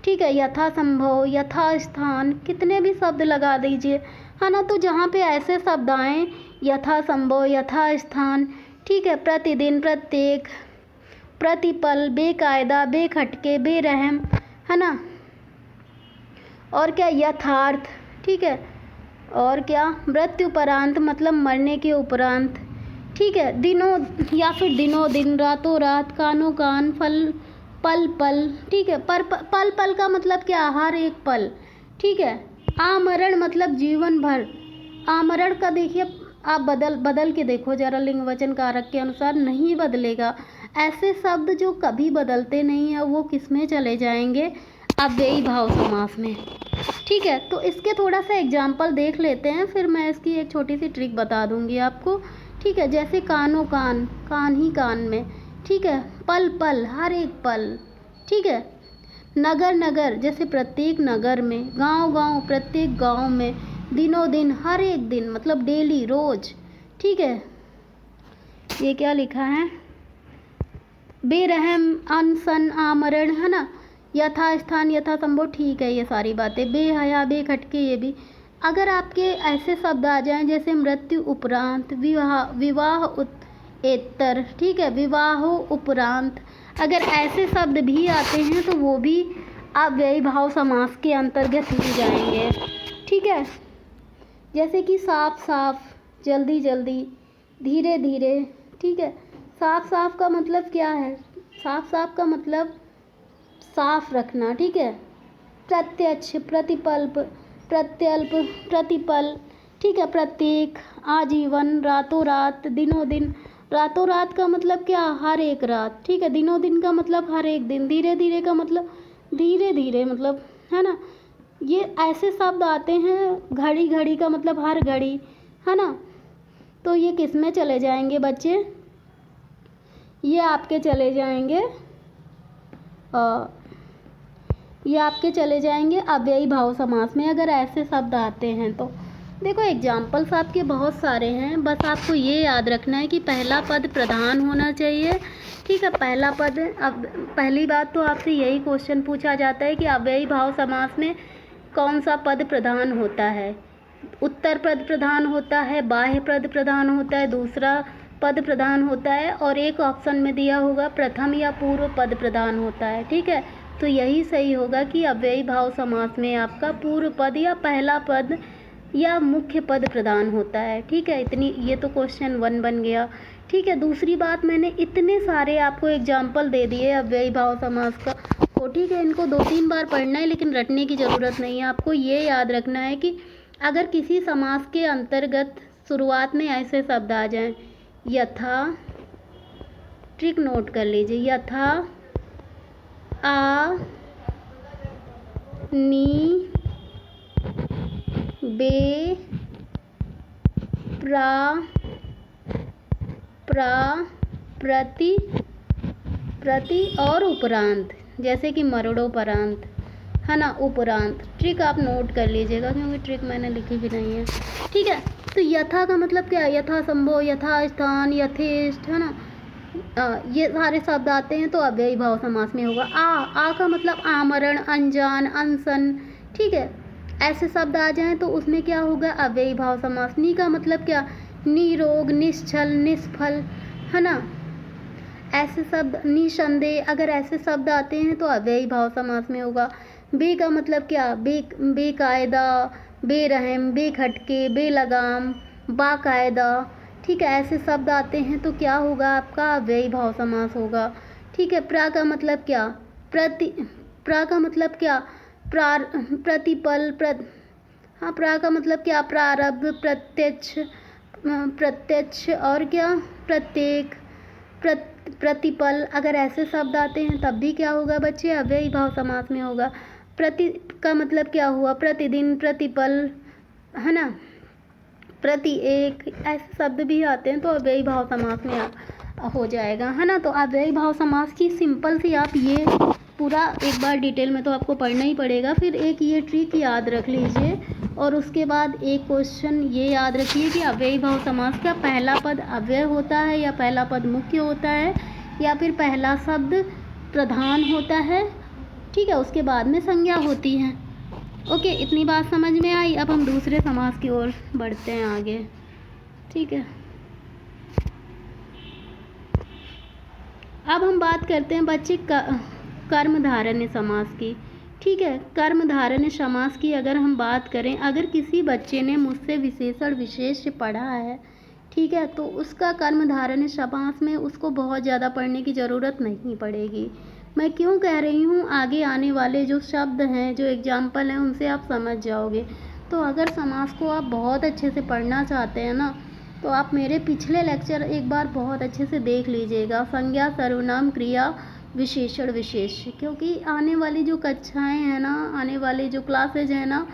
ठीक है, यथासंभव, यथास्थान, कितने भी शब्द लगा दीजिए, है ना। तो जहाँ पे ऐसे शब्द आएँ, यथासंभव, यथास्थान, ठीक है, प्रतिदिन, प्रत्येक, प्रतिपल, बेकायदा, बेखटके, बेरहम, है ना, और क्या? यथार्थ, ठीक है, और क्या? मृत्युपरांत, मतलब मरने के उपरांत, ठीक है, दिनों, या फिर दिनों दिन, रातों रात, कानों कान, पल पल, ठीक है, पल पल का मतलब क्या? हर एक पल, ठीक है। आमरण मतलब जीवन भर। आमरण का देखिए आप बदल के देखो जरा, लिंग वचन कारक के अनुसार नहीं बदलेगा। ऐसे शब्द जो कभी बदलते नहीं है वो किस में चले जाएंगे? अव्ययी भाव समास में, ठीक है। तो इसके थोड़ा सा एग्जाम्पल देख लेते हैं, फिर मैं इसकी एक छोटी सी ट्रिक बता दूंगी आपको, ठीक है। जैसे कानों कान, कान ही कान में, ठीक है, पल पल, हर एक पल, ठीक है। नगर नगर, जैसे प्रत्येक नगर में, गांव गांव, प्रत्येक गांव में, दिनों दिन, हर एक दिन, मतलब डेली, रोज, ठीक है। ये क्या लिखा है? बेरहम, अनसन, आमरण, है ना, यथास्थान, यथासंभव, ठीक है, ये सारी बातें। बेहया, बेखटके, ये भी। अगर आपके ऐसे शब्द आ जाएं जैसे मृत्यु उपरांत, विवाह उत्तर, ठीक है, विवाह उपरांत, अगर ऐसे शब्द भी आते हैं तो वो भी अव्ययी भाव समास के अंतर्गत ही जाएंगे, ठीक है। जैसे कि साफ साफ, जल्दी जल्दी, धीरे धीरे, ठीक है। साफ साफ का मतलब क्या है? साफ साफ का मतलब साफ रखना, ठीक है। प्रत्यक्ष, प्रतिपल्प, प्रत्यल्प, प्रतिपल, ठीक है, प्रत्येक, आजीवन, रातों रात, दिनों दिन। रातों रात का मतलब क्या? हर एक रात, ठीक है। दिनों दिन का मतलब हर एक दिन। धीरे धीरे का मतलब धीरे धीरे, मतलब, है ना। ये ऐसे शब्द आते हैं। घड़ी घड़ी का मतलब हर घड़ी, है ना। तो ये किस में चले जाएंगे बच्चे? ये आपके चले जाएंगे ये आपके चले जाएंगे अव्ययी भाव समास में अगर ऐसे शब्द आते हैं तो। देखो एग्जाम्पल्स आपके बहुत सारे हैं, बस आपको ये याद रखना है कि पहला पद प्रधान होना चाहिए। ठीक है, पहला पद। अब पहली बात तो आपसे यही क्वेश्चन पूछा जाता है कि अव्ययी भाव समास में कौन सा पद प्रधान होता है। उत्तर पद प्रधान होता है, बाह्य पद प्रधान होता है, दूसरा पद प्रधान होता है, और एक ऑप्शन में दिया होगा प्रथम या पूर्व पद प्रधान होता है। ठीक है, तो यही सही होगा कि अव्ययी भाव समास में आपका पूर्व पद या पहला पद या मुख्य पद प्रधान होता है। ठीक है, इतनी, ये तो क्वेश्चन 1 बन गया। ठीक है, दूसरी बात, मैंने इतने सारे आपको एग्जाम्पल दे दिए अव्ययी भाव समास का को। ठीक है, इनको 2-3 बार पढ़ना है, लेकिन रटने की ज़रूरत नहीं है। आपको ये याद रखना है कि अगर किसी समास के अंतर्गत शुरुआत में ऐसे शब्द आ जाएं, यथा, ट्रिक नोट कर लीजिए, यथा, आ, नी, बे, प्रा, प्रा, प्रति, प्रति और उपरांत, जैसे कि मरणोपरांत, है ना, उपरांत। ट्रिक आप नोट कर लीजिएगा क्योंकि ट्रिक मैंने लिखी भी नहीं है। ठीक है, तो यथा का मतलब क्या है, यथा संभव, यथा स्थान, यथेष्ट, है ना, ये सारे शब्द आते हैं तो अव्ययी भाव समास में होगा। आ का मतलब आमरण, अनजान, अनशन। ठीक है, ऐसे शब्द आ जाएं तो उसमें क्या होगा, अव्ययी भाव समास। नी का मतलब क्या, निरोग, निश्चल, निष्फल, है ना, ऐसे शब्द, निसंदेह, अगर ऐसे शब्द आते हैं तो अव्ययी भाव समास में होगा। बे का मतलब क्या, बेकायदा, बेरहम, बेखटके, बेलगाम, बाकायदा। ठीक है, ऐसे शब्द आते हैं तो क्या होगा, आपका अव्ययी भाव समास होगा। ठीक है, प्रा का मतलब क्या, प्रा का मतलब क्या, प्रतिपल, हाँ, प्रा का मतलब क्या, प्रारब्ध, प्रत्यक्ष और क्या, प्रत्येक, प्रतिपल। अगर ऐसे शब्द आते हैं तब भी क्या होगा बच्चे, अव्ययी भाव समास में होगा। प्रति का मतलब क्या हुआ, प्रतिदिन, प्रतिपल, है ना, प्रति एक, ऐसे शब्द भी आते हैं तो अव्ययी भाव समास में हो जाएगा, है ना। तो अव्ययी भाव समास की सिंपल सी आप ये पूरा एक बार डिटेल में तो आपको पढ़ना ही पड़ेगा, फिर एक ये ट्रिक याद रख लीजिए, और उसके बाद एक क्वेश्चन ये याद रखिए कि अव्ययी भाव समास का पहला पद अव्यय होता है या पहला पद मुख्य होता है या फिर पहला शब्द प्रधान होता है। ठीक है, उसके बाद में संज्ञा होती है। ओके, इतनी बात समझ में आई। अब हम दूसरे समास की ओर बढ़ते हैं आगे। ठीक है, अब हम बात करते हैं बच्चे कर्मधारय समास की। ठीक है, कर्मधारय समास की अगर हम बात करें, अगर किसी बच्चे ने मुझसे विशेषण विशेष पढ़ा है, ठीक है, तो उसका कर्मधारय समास में उसको बहुत ज़्यादा पढ़ने की ज़रूरत नहीं पड़ेगी। मैं क्यों कह रही हूँ, आगे आने वाले जो शब्द हैं, जो एग्जाम्पल हैं, उनसे आप समझ जाओगे। तो अगर समास को आप बहुत अच्छे से पढ़ना चाहते हैं ना, तो आप मेरे पिछले लेक्चर एक बार बहुत अच्छे से देख लीजिएगा, संज्ञा, सर्वनाम, क्रिया, विशेषण, विशेष, क्योंकि आने वाली जो कक्षाएं हैं ना, आने वाले जो क्लासेज हैं ना,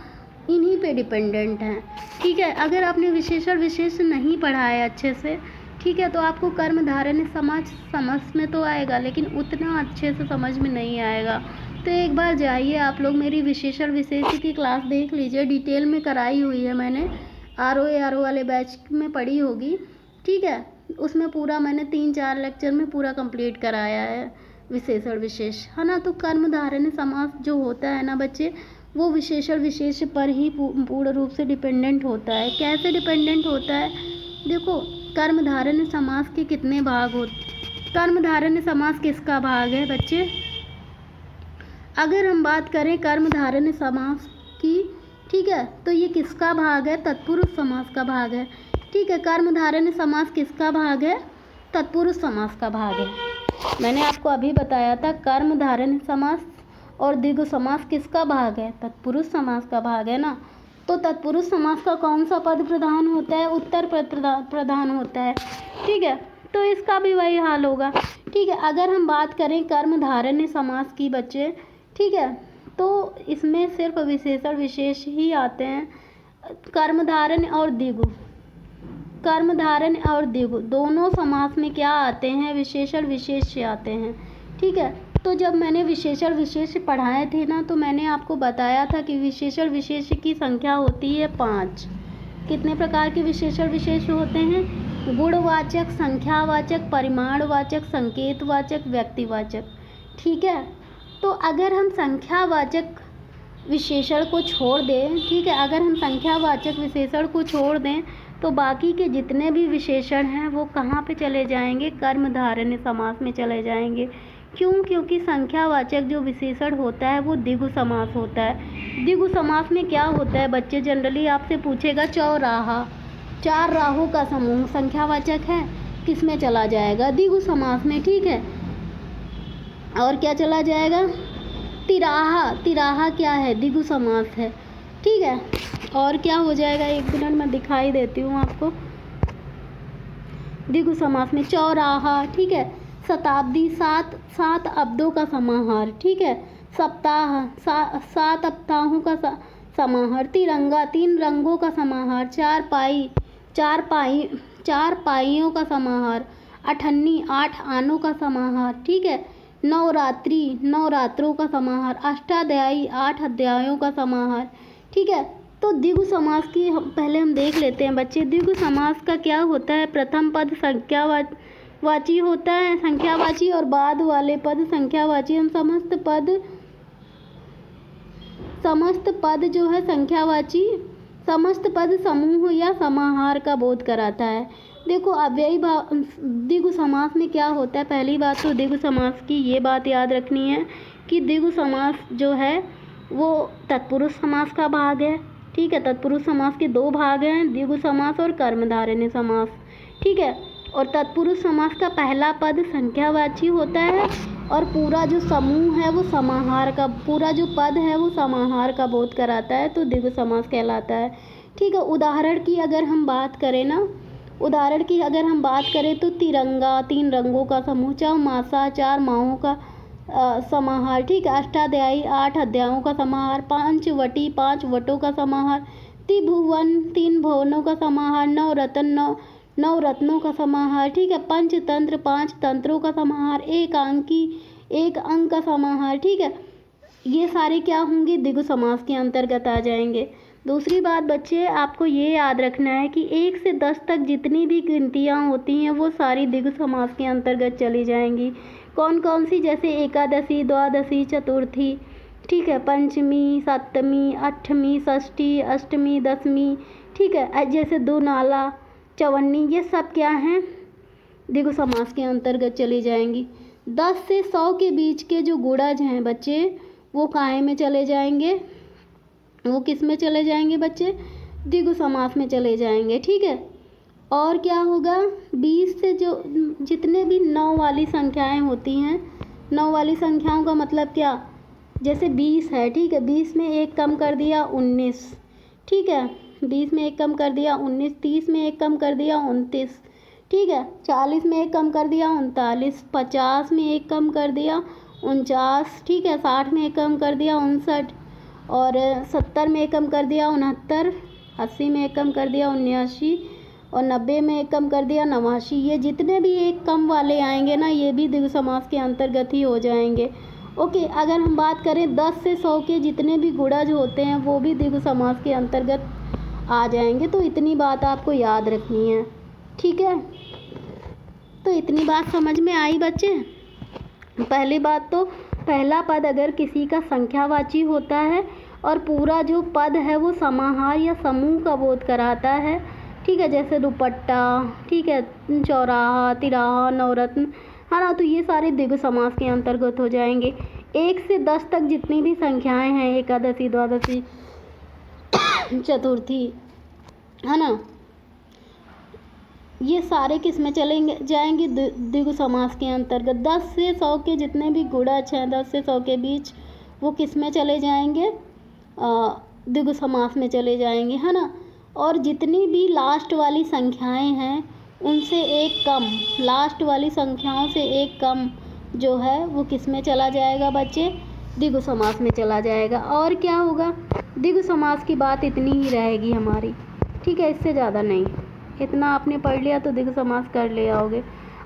इन्हीं पे डिपेंडेंट हैं। ठीक है, अगर आपने विशेषण विशेष नहीं पढ़ा है अच्छे से, ठीक है, तो आपको कर्मधारय समास समझ में तो आएगा, लेकिन उतना अच्छे से समझ में नहीं आएगा। तो एक बार जाइए आप लोग, मेरी विशेषण विशेष की क्लास देख लीजिए, डिटेल में कराई हुई है मैंने, आर ओ वाले बैच में पढ़ी होगी। ठीक है, उसमें पूरा मैंने 3-4 लेक्चर में पूरा कंप्लीट कराया है विशेषण विशेष, है ना। तो कर्मधारय समास जो होता है ना बच्चे, वो विशेषण विशेष पर ही पूर्ण रूप से डिपेंडेंट होता है। कैसे डिपेंडेंट होता है, देखो, कर्मधारय समास के कितने भाग होते, कर्मधारय समास किसका भाग है बच्चे, अगर हम बात करें कर्मधारय समास की, ठीक है, तो ये किसका भाग है, तत्पुरुष समास का भाग है। ठीक है, कर्मधारय समास किसका भाग है, तत्पुरुष समास का भाग है। मैंने आपको अभी बताया था, कर्मधारय समास और द्विगु समास किसका भाग है, तत्पुरुष समास का भाग है ना। तो तत्पुरुष समास का कौन सा पद प्रधान होता है, उत्तर पद प्रधान होता है। ठीक है, तो इसका भी वही हाल होगा। ठीक है, अगर हम बात करें कर्मधारय समास की बच्चे, ठीक है, तो इसमें सिर्फ विशेषण विशेष ही आते हैं। कर्मधारय और द्विगु, कर्मधारय और द्विगु दोनों समास में क्या आते हैं, विशेषण विशेष आते हैं। ठीक है, तो जब मैंने विशेषण विशेष्य पढ़ाए थे ना, तो मैंने आपको बताया था कि विशेषण विशेष्य की संख्या होती है 5। कितने प्रकार के विशेषण विशेष्य होते हैं? गुणवाचक, संख्यावाचक, परिमाणवाचक, संकेतवाचक, व्यक्तिवाचक। ठीक है, तो अगर हम संख्यावाचक विशेषण को छोड़ दें, ठीक है, अगर हम संख्यावाचक विशेषण को छोड़ दें तो बाकी के जितने भी विशेषण हैं वो कहाँ पे चले जाएंगे? कर्मधारय समास में चले जाएंगे। क्यों? क्योंकि संख्यावाचक जो विशेषण होता है वो द्विगु समास होता है। द्विगु समास में क्या होता है बच्चे? जनरली आपसे पूछेगा चौराहा, 4 राहों का समूह संख्यावाचक है, किस में चला जाएगा? द्विगु समास में। ठीक है, और क्या चला जाएगा? तिराहा, तिराहा क्या है? द्विगु समास है। ठीक है, और क्या हो जाएगा? एक मिनट में दिखाई देती हूँ आपको। द्विगु समास में चौराहा, ठीक है, शताब्दी, 7 अब्दों का समाहार, ठीक है, सप्ताह, 7 सप्ताहों का समाहार, तिरंगा, 3 रंगों का समाहार, 4 पाइयों का समाहार, अठन्नी, 8 आनों का समाहार, ठीक है, नवरात्रि, 9 रात्रों का समाहार, अष्टाध्यायी, 8 अध्यायों का समाहार। ठीक है, तो द्विगु समास की पहले हम देख लेते हैं बच्चे। द्विगु समास का क्या होता है? प्रथम पद संख्यावाची होता है, संख्यावाची, और बाद वाले पद संख्यावाची। हम समस्त पद जो है संख्यावाची, समस्त पद समूह या समाहार का बोध कराता है। देखो अव्ययी द्विगु समास में क्या होता है? पहली बात तो द्विगु समास की ये बात याद रखनी है कि द्विगु समास जो है वो तत्पुरुष समास का भाग है। ठीक है, तत्पुरुष समास के 2 भाग हैं, द्विगु समास और कर्मधारय समास। ठीक है, और तत्पुरुष समास का पहला पद संख्यावाची होता है और पूरा जो समूह है वो समाहार का, पूरा जो पद है वो समाहार का बोध कराता है, तो द्विगु समास कहलाता है। ठीक है, उदाहरण की अगर हम बात करें तो तिरंगा, 3 रंगों का समूह, चौमासा, 4 माहों का समाहार, ठीक है, अष्टाध्यायी, 8 अध्यायों का समाहार, 5 वटी, 5 वटों का समाहार, त्रिभुवन, 3 भुवनों का समाहार, 9 रत्नों का समाहार, ठीक है, पंचतंत्र, 5 तंत्रों का समाहार, 1 अंक का समाहार। ठीक है, ये सारे क्या होंगे? द्विगु समास के अंतर्गत आ जाएंगे। दूसरी बात बच्चे आपको ये याद रखना है कि 1 से 10 तक जितनी भी गिनतियाँ होती हैं वो सारी द्विगु समास के अंतर्गत चली जाएंगी। कौन कौन सी? जैसे एकादशी, द्वादशी, चतुर्थी, ठीक है, पंचमी, सप्तमी, अष्टमी, षष्ठी, अष्टमी, दशमी, ठीक है, जैसे दुनाला, चवन्नी, ये सब क्या हैं? द्विगु समास के अंतर्गत चली जाएंगी। 10 से 100 के बीच के जो गुणज हैं बच्चे वो काहे में चले जाएंगे? वो किस में चले जाएंगे बच्चे? द्विगु समास में चले जाएंगे। ठीक है, और क्या होगा? 20 से जो जितने भी 9 वाली संख्याएं होती हैं, 9 वाली संख्याओं का मतलब क्या? जैसे 20 है, ठीक है, 20 में 1 कम कर दिया 19, ठीक है, 20 में 1 कम कर दिया 19, 30 में 1 कम कर दिया 29, ठीक है, 40 में 1 कम कर दिया 39, 50 में 1 कम कर दिया 49, ठीक है, 60 में 1 कम कर दिया 59, और 70 में 1 कम कर दिया 69, 80 में 1 कम कर दिया 79, और 90 में 1 कम कर दिया 89। ये जितने भी 1 कम वाले आएंगे ना, ये भी द्विगु समास के अंतर्गत ही हो जाएंगे। ओके, अगर हम बात करें 10 से 100 के जितने भी गुणज होते हैं वो भी द्विगु समास के अंतर्गत आ जाएंगे। तो इतनी बात आपको याद रखनी है। ठीक है, तो इतनी बात समझ में आई बच्चे? पहली बात तो पहला पद अगर किसी का संख्यावाची होता है और पूरा जो पद है वो समाहार या समूह का बोध कराता है, ठीक है, जैसे दुपट्टा, ठीक है, चौराहा, तिराहा, नवरत्न, है ना, तो ये सारे द्विगु समास के अंतर्गत हो जाएंगे। 1 से 10 तक जितनी भी संख्याएं हैं, एकादशी, द्वादशी, चतुर्थी, है ना, ये सारे किस में चलेंगे जाएंगे? द्विगु समास के अंतर्गत। 10 से 100 के जितने भी गुणज हैं 10 से 100 के बीच वो किस में चले जाएंगे? द्विगु समास में चले जाएंगे, है ना। और जितनी भी लास्ट वाली संख्याएं हैं उनसे एक कम, लास्ट वाली संख्याओं से एक कम जो है वो किस में चला जाएगा बच्चे? द्विगु समास में चला जाएगा। और क्या होगा? द्विगु समास की बात इतनी ही रहेगी हमारी, ठीक है, इससे ज़्यादा नहीं। इतना आपने पढ़ लिया तो द्विगु समास कर ले आओगे।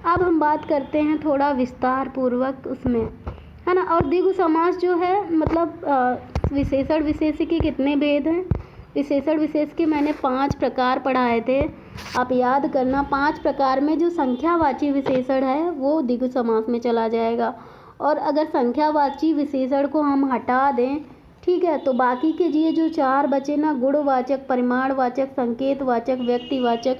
अब हम बात करते हैं थोड़ा विस्तार पूर्वक उसमें, है ना। और द्विगु समास जो है मतलब विशेषण विशेष्य के कितने भेद हैं? विशेषण विशेष के मैंने 5 प्रकार पढ़ाए थे, आप याद करना। 5 प्रकार में जो संख्यावाची विशेषण है वो द्विगु समास में चला जाएगा। और अगर संख्यावाची विशेषण को हम हटा दें, ठीक है, तो बाकी के ये जो 4 बचे ना, गुणवाचक, परिमाणवाचक, संकेतवाचक, व्यक्तिवाचक,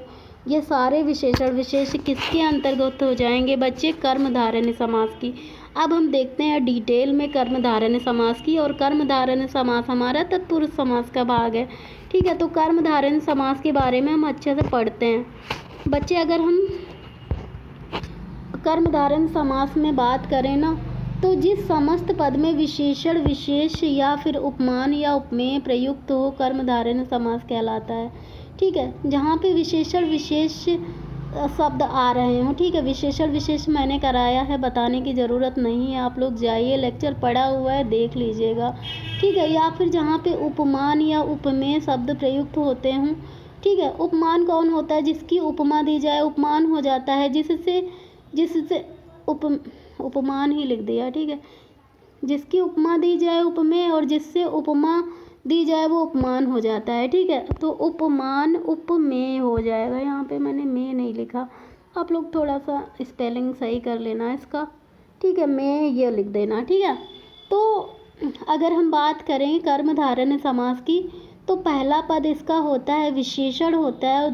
ये सारे विशेषण विशेष किसके अंतर्गत हो जाएंगे बच्चे? कर्मधारय समास की। अब हम देखते हैं डिटेल में कर्मधारय समास की। और कर्मधारय समास हमारा तत्पुरुष समास का भाग है, ठीक है। तो कर्मधारय समास के बारे में हम अच्छे से पढ़ते हैं बच्चे। अगर हम कर्मधारय समास में बात करें ना, तो जिस समस्त पद में विशेषण विशेष या फिर उपमान या उपमेय प्रयुक्त हो, कर्मधारय समास कहलाता है, ठीक है। जहाँ पे विशेषण विशेष शब्द आ रहे हों, ठीक है। विशेषण विशेष मैंने कराया है, बताने की ज़रूरत नहीं है, आप लोग जाइए, लेक्चर पढ़ा हुआ है, देख लीजिएगा, ठीक है। या फिर जहाँ पे उपमान या उपमेय शब्द प्रयुक्त होते हों, ठीक है। उपमान कौन होता है? जिसकी उपमा दी जाए उपमान हो जाता है, जिससे उपमान ही लिख दिया, ठीक है। जिसकी उपमा दी जाए उपमेय, और जिससे उपमा दी जाए वो उपमान हो जाता है, ठीक है। तो उपमान उपमेय हो जाएगा, यहाँ पे मैंने में नहीं लिखा, आप लोग थोड़ा सा स्पेलिंग सही कर लेना इसका, ठीक है। में ये लिख देना, ठीक है। तो अगर हम बात करें कर्मधारय समास की, तो पहला पद इसका होता है विशेषण होता है, और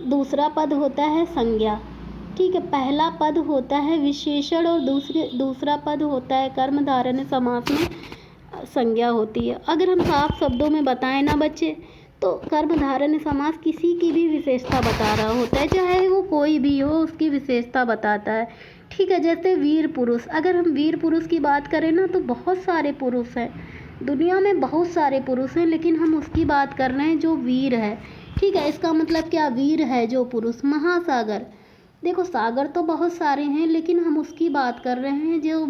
दूसरा पद होता है संज्ञा, ठीक है। पहला पद होता है विशेषण और दूसरा पद होता है कर्मधारय समास में संज्ञा होती है। अगर हम साफ शब्दों में बताएं ना बच्चे, तो कर्मधारय समास किसी की भी विशेषता बता रहा होता है, चाहे वो कोई भी हो, उसकी विशेषता बताता है, ठीक है। जैसे वीर पुरुष, अगर हम वीर पुरुष की बात करें ना, तो बहुत सारे पुरुष हैं दुनिया में, बहुत सारे पुरुष हैं, लेकिन हम उसकी बात कर रहे हैं जो वीर है, ठीक है। इसका मतलब क्या? वीर है जो पुरुष। महासागर, देखो सागर तो बहुत सारे हैं, लेकिन हम उसकी बात कर रहे हैं जो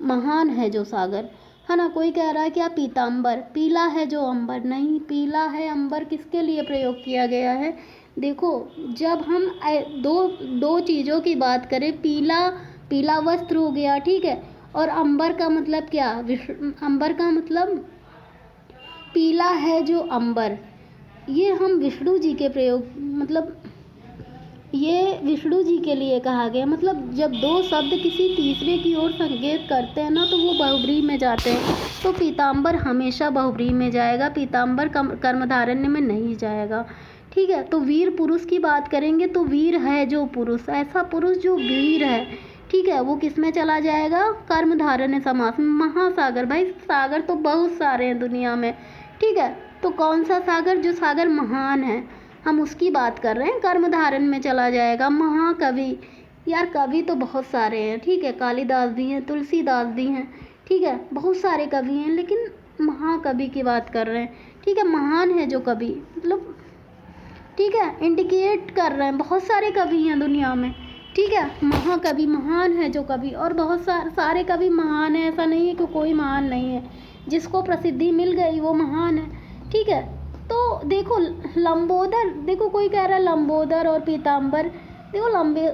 महान है जो सागर, है ना। कोई कह रहा है क्या? पीताम्बर, पीला है जो अंबर, नहीं, पीला है अंबर किसके लिए प्रयोग किया गया है? देखो, जब हम दो चीज़ों की बात करें, पीला वस्त्र हो गया, ठीक है, और अंबर का मतलब क्या? अंबर का मतलब पीला है जो अंबर, ये हम विष्णु जी के प्रयोग, मतलब ये विष्णु जी के लिए कहा गया। मतलब जब दो शब्द किसी तीसरे की ओर संकेत करते हैं ना, तो वो बहुब्रीहि में जाते हैं। तो पीताम्बर हमेशा बहुब्रीहि में जाएगा, पीताम्बर कर्मधारण्य में नहीं जाएगा, ठीक है। तो वीर पुरुष की बात करेंगे, तो वीर है जो पुरुष, ऐसा पुरुष जो वीर है, ठीक है, वो किस में चला जाएगा? कर्मधारण्य समास में। महासागर, भाई सागर तो बहुत सारे हैं दुनिया में, ठीक है। तो कौन सा सागर? जो सागर महान है, हम उसकी बात कर रहे हैं, कर्मधारय में चला जाएगा। महाकवि, यार कवि तो बहुत सारे हैं, ठीक है, कालिदास भी हैं, तुलसीदास भी हैं, ठीक है, बहुत सारे कवि हैं, लेकिन महाकवि की बात कर रहे हैं, ठीक है। महान है जो कवि, मतलब ठीक है, इंडिकेट कर रहे हैं, बहुत सारे कवि हैं दुनिया में, ठीक है। महाकवि, महान है जो कवि, और बहुत सारे कवि महान है, ऐसा नहीं है कि कोई महान नहीं है, जिसको प्रसिद्धि मिल गई वो महान है, ठीक है। तो देखो लंबोदर, देखो कोई कह रहा है लंबोदर और पीताम्बर, देखो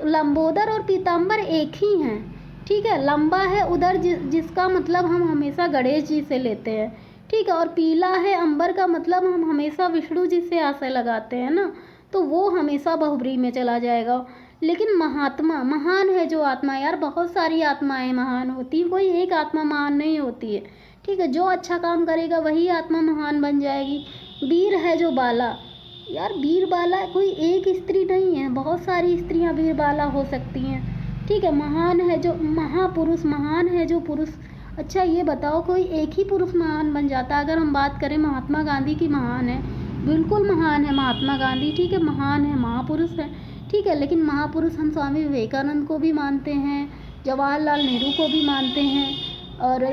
लंबोदर और पीताम्बर एक ही हैं, ठीक है। लंबा है उधर जिसका मतलब हम हमेशा गणेश जी से लेते हैं, ठीक है, और पीला है अंबर का मतलब हम हमेशा विष्णु जी से आशय लगाते हैं ना, तो वो हमेशा बहुब्रीहि में चला जाएगा। लेकिन महात्मा, महान है जो आत्मा, यार बहुत सारी आत्माएं महान होती हैं, कोई एक आत्मा महान नहीं होती है, ठीक है। जो अच्छा काम करेगा वही आत्मा महान बन जाएगी। वीर है जो बाला, यार वीर बाला कोई एक स्त्री नहीं है, बहुत सारी स्त्रियां वीर बाला हो सकती हैं, ठीक है। महान है जो महापुरुष, महान है जो पुरुष। अच्छा ये बताओ, कोई एक ही पुरुष महान बन जाता? अगर हम बात करें महात्मा गांधी की, महान है, बिल्कुल महान है महात्मा गांधी, ठीक है, महान है, महापुरुष है, ठीक है। लेकिन महापुरुष हम स्वामी विवेकानंद को भी मानते हैं, जवाहरलाल नेहरू को भी मानते हैं, और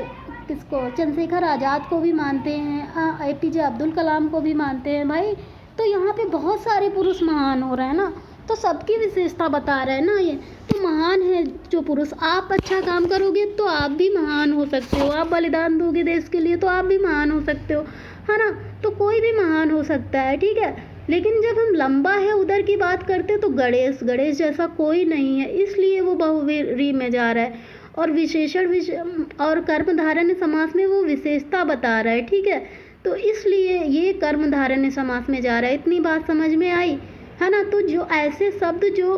किसको? चंद्रशेखर आज़ाद को भी मानते हैं, APJ अब्दुल कलाम को भी मानते हैं भाई। तो यहाँ पे बहुत सारे पुरुष महान हो रहे हैं ना, तो सबकी विशेषता बता रहे हैं ना ये। तो महान है जो पुरुष, आप अच्छा काम करोगे तो आप भी महान हो सकते हो, आप बलिदान दोगे देश के लिए तो आप भी महान हो सकते हो, है ना। तो कोई भी महान हो सकता है, ठीक है। लेकिन जब हम लंबा है उधर की बात करते हैं, तो गणेश जैसा कोई नहीं है, इसलिए वो बहुब्रीहि में जा रहा है। और विशेषण और कर्मधारय समास में वो विशेषता बता रहा है, ठीक है। तो इसलिए ये कर्मधारय समास में जा रहा है। इतनी बात समझ में आई है ना। तो जो ऐसे शब्द जो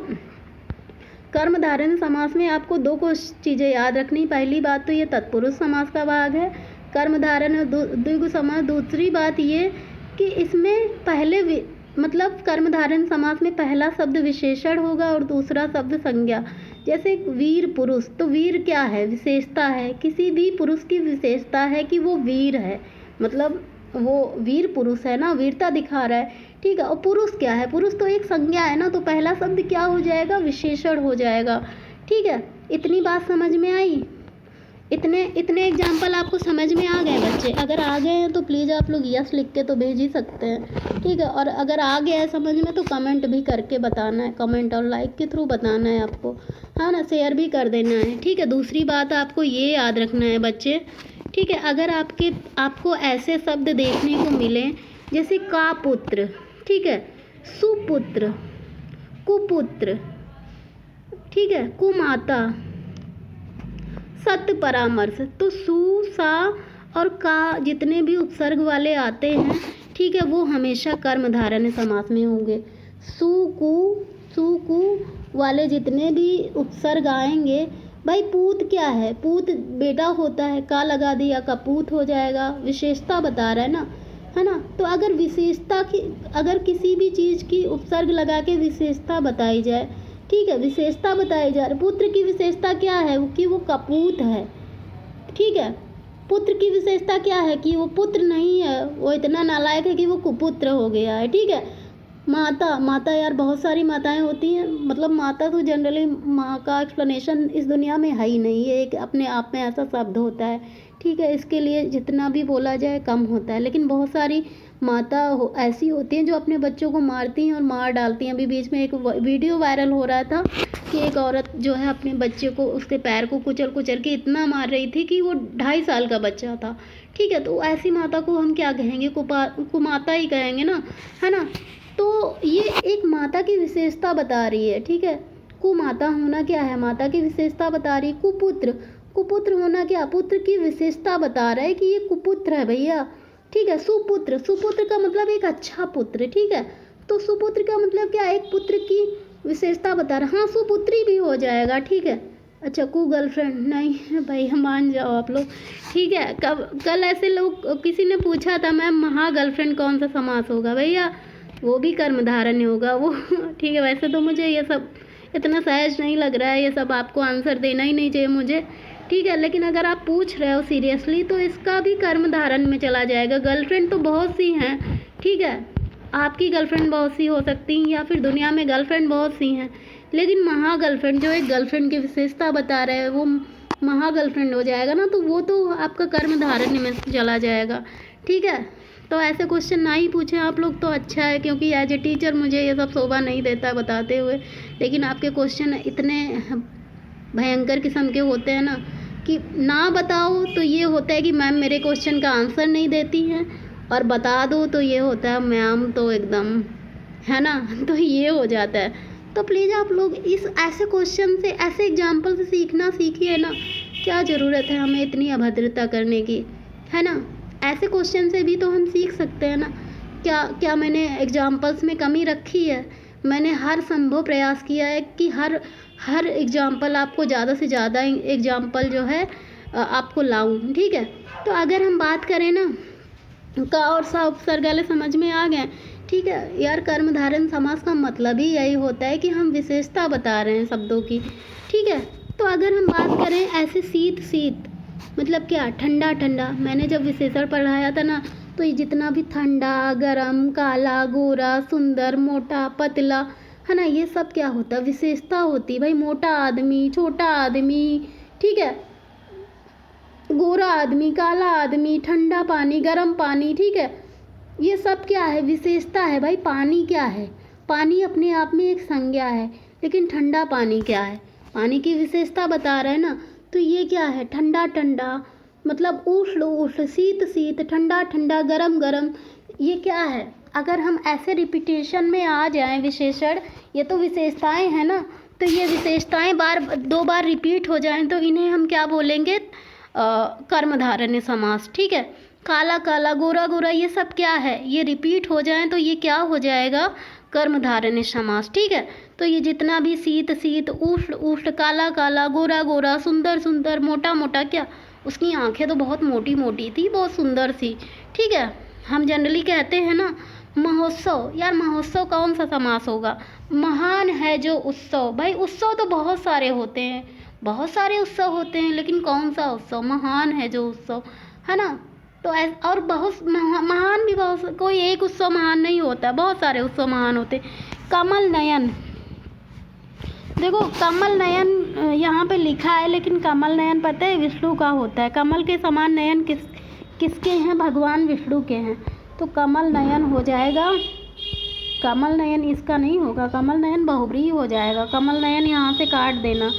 कर्मधारय समास में, आपको दो चीज़ें याद रखनी। पहली बात तो ये तत्पुरुष समास का भाग है, कर्मधारय द्विगु समास। दूसरी बात ये कि इसमें पहले मतलब कर्मधारय समास में पहला शब्द विशेषण होगा और दूसरा शब्द संज्ञा। जैसे वीर पुरुष, तो वीर क्या है? विशेषता है। किसी भी पुरुष की विशेषता है कि वो वीर है, मतलब वो वीर पुरुष है ना, वीरता दिखा रहा है, ठीक है। और पुरुष क्या है? पुरुष तो एक संज्ञा है ना, तो पहला शब्द क्या हो जाएगा? विशेषण हो जाएगा, ठीक है। इतनी बात समझ में आई? इतने एग्जाम्पल आपको समझ में आ गए बच्चे? अगर आ गए हैं तो प्लीज़ आप लोग यस लिख के तो भेज ही सकते हैं, ठीक है। और अगर आ गया है समझ में तो कमेंट भी करके बताना है, कमेंट और लाइक के थ्रू बताना है आपको, हाँ ना, शेयर भी कर देना है, ठीक है। दूसरी बात आपको ये याद रखना है बच्चे, ठीक है। अगर आपको ऐसे शब्द देखने को मिले जैसे का पुत्र, ठीक है, सुपुत्र, कुपुत्र, ठीक है, कुमाता, सत्य परामर्श, तो सु, सा और का जितने भी उपसर्ग वाले आते हैं, ठीक है, वो हमेशा कर्मधारय समास में होंगे। सु कु वाले जितने भी उपसर्ग आएंगे, भाई पूत क्या है? पूत बेटा होता है, का लगा दिया कपूत हो जाएगा, विशेषता बता रहा है ना, है ना। तो अगर विशेषता की, अगर किसी भी चीज़ की उपसर्ग लगा के विशेषता बताई जाए, ठीक है, विशेषता बताई जा रही। पुत्र की विशेषता क्या है? कि वो कपूत है, ठीक है। पुत्र की विशेषता क्या है? कि वो पुत्र नहीं है, वो इतना नालायक है कि वो कुपुत्र हो गया है, ठीक है। माता यार बहुत सारी माताएं होती हैं, मतलब माता तो जनरली माँ का एक्सप्लेनेशन इस दुनिया में है ही नहीं, ये एक अपने आप में ऐसा शब्द होता है, ठीक है। इसके लिए जितना भी बोला जाए कम होता है, लेकिन बहुत सारी माता ऐसी होती हैं जो अपने बच्चों को मारती हैं और मार डालती हैं। अभी बीच में एक वीडियो वायरल हो रहा था कि एक औरत जो है अपने बच्चे को, उसके पैर को कुचल के इतना मार रही थी कि वो 2.5 साल का बच्चा था, ठीक है। तो ऐसी माता को हम क्या कहेंगे? कुमाता ही कहेंगे ना, है ना। तो ये एक माता की विशेषता बता रही है, ठीक है। कुमाता होना क्या है? माता की विशेषता बता रही। कुपुत्र होना क्या? पुत्र की विशेषता बता रहा है कि ये कुपुत्र है भैया, ठीक है। सुपुत्र का मतलब एक अच्छा पुत्र, ठीक है। तो सुपुत्र का मतलब क्या? एक पुत्र की विशेषता बता रहा। हाँ, सुपुत्री भी हो जाएगा, ठीक है। अच्छा, गर्लफ्रेंड नहीं भाई, मान जाओ आप लोग, ठीक है। कल ऐसे लोग, किसी ने पूछा था मैम महा गर्लफ्रेंड कौन सा समास होगा? भैया वो भी कर्मधारय होगा वो, ठीक है। वैसे तो मुझे ये सब इतना सहज नहीं लग रहा है, ये सब आपको आंसर देना ही नहीं चाहिए मुझे, ठीक है। लेकिन अगर आप पूछ रहे हो सीरियसली तो इसका भी कर्मधारय में चला जाएगा। गर्लफ्रेंड तो बहुत सी हैं, ठीक है। आपकी गर्लफ्रेंड बहुत सी हो सकती हैं या फिर दुनिया में गर्लफ्रेंड बहुत सी हैं, लेकिन महा गर्लफ्रेंड जो एक गर्लफ्रेंड की विशेषता बता रहे हैं वो महा गर्लफ्रेंड हो जाएगा ना, तो वो तो आपका कर्मधारय में चला जाएगा, ठीक है। तो ऐसे क्वेश्चन ना ही पूछें आप लोग तो अच्छा है, क्योंकि एज ए टीचर मुझे ये सब शोभा नहीं देता बताते हुए। लेकिन आपके क्वेश्चन इतने भयंकर किस्म के होते हैं ना कि ना बताओ तो ये होता है कि मैम मेरे क्वेश्चन का आंसर नहीं देती हैं, और बता दो तो ये होता है मैम तो एकदम, है ना। तो ये हो जाता है। तो प्लीज़ आप लोग इस ऐसे क्वेश्चन से, ऐसे एग्जाम्पल से सीखना सीखिए ना। क्या ज़रूरत है हमें इतनी अभद्रता करने की, है ना। ऐसे क्वेश्चन से भी तो हम सीख सकते हैं ना। क्या मैंने एग्जाम्पल्स में कमी रखी है? मैंने हर संभव प्रयास किया है कि हर एग्जाम्पल आपको ज़्यादा से ज़्यादा एग्जाम्पल जो है आपको लाऊं, ठीक है। तो अगर हम बात करें ना, का और सा उपसर्ग वाले समझ में आ गए, ठीक है यार। कर्मधारय समास का मतलब ही यही होता है कि हम विशेषता बता रहे हैं शब्दों की, ठीक है। तो अगर हम बात करें ऐसे शीत मतलब क्या? ठंडा। मैंने जब विशेषण पढ़ाया था ना, तो ये जितना भी ठंडा, गरम, काला, गोरा, सुंदर, मोटा, पतला, है ना, ये सब क्या होता है? विशेषता होती। भाई मोटा आदमी, छोटा आदमी, ठीक है, गोरा आदमी, काला आदमी, ठंडा पानी, गर्म पानी, ठीक है, ये सब क्या है? विशेषता है। भाई पानी क्या है? पानी अपने आप में एक संज्ञा है, लेकिन ठंडा पानी क्या है? पानी की विशेषता बता रहा है ना। तो ये क्या है? ठंडा मतलब उष्ण, शीत, ठंडा, गरम, ये क्या है? अगर हम ऐसे रिपीटेशन में आ जाएं विशेषण, ये तो विशेषताएं हैं ना, तो ये विशेषताएं दो बार रिपीट हो जाएं तो इन्हें हम क्या बोलेंगे, कर्मधारय समास। ठीक है, काला काला, गोरा गोरा, ये सब क्या है, ये रिपीट हो जाएं तो ये क्या हो जाएगा, कर्मधारय समास। ठीक है, तो ये जितना भी शीत शीत, उष्ण उष्ण, काला काला, गोरा गोरा, सुंदर सुंदर, मोटा मोटा, क्या उसकी आंखें तो बहुत मोटी मोटी थी, बहुत सुंदर सी। ठीक है, हम जनरली कहते हैं ना महोत्सव, यार महोत्सव कौन सा समास होगा, महान है जो उत्सव। भाई उत्सव तो बहुत सारे होते हैं, बहुत सारे उत्सव होते हैं, लेकिन कौन सा उत्सव, महान है जो उत्सव, है ना। तो और बहुत महान भी बहुत, कोई एक उत्सव महान नहीं होता, बहुत सारे उत्सव महान होते। कमल नयन, देखो कमल नयन यहाँ पे लिखा है, लेकिन कमल नयन पता है विष्णु का होता है। कमल के समान नयन किसके हैं, भगवान विष्णु के हैं। तो कमल नयन हो जाएगा, कमल नयन इसका नहीं होगा, कमल नयन बहुब्रीहि हो जाएगा। कमल नयन यहाँ से काट देना,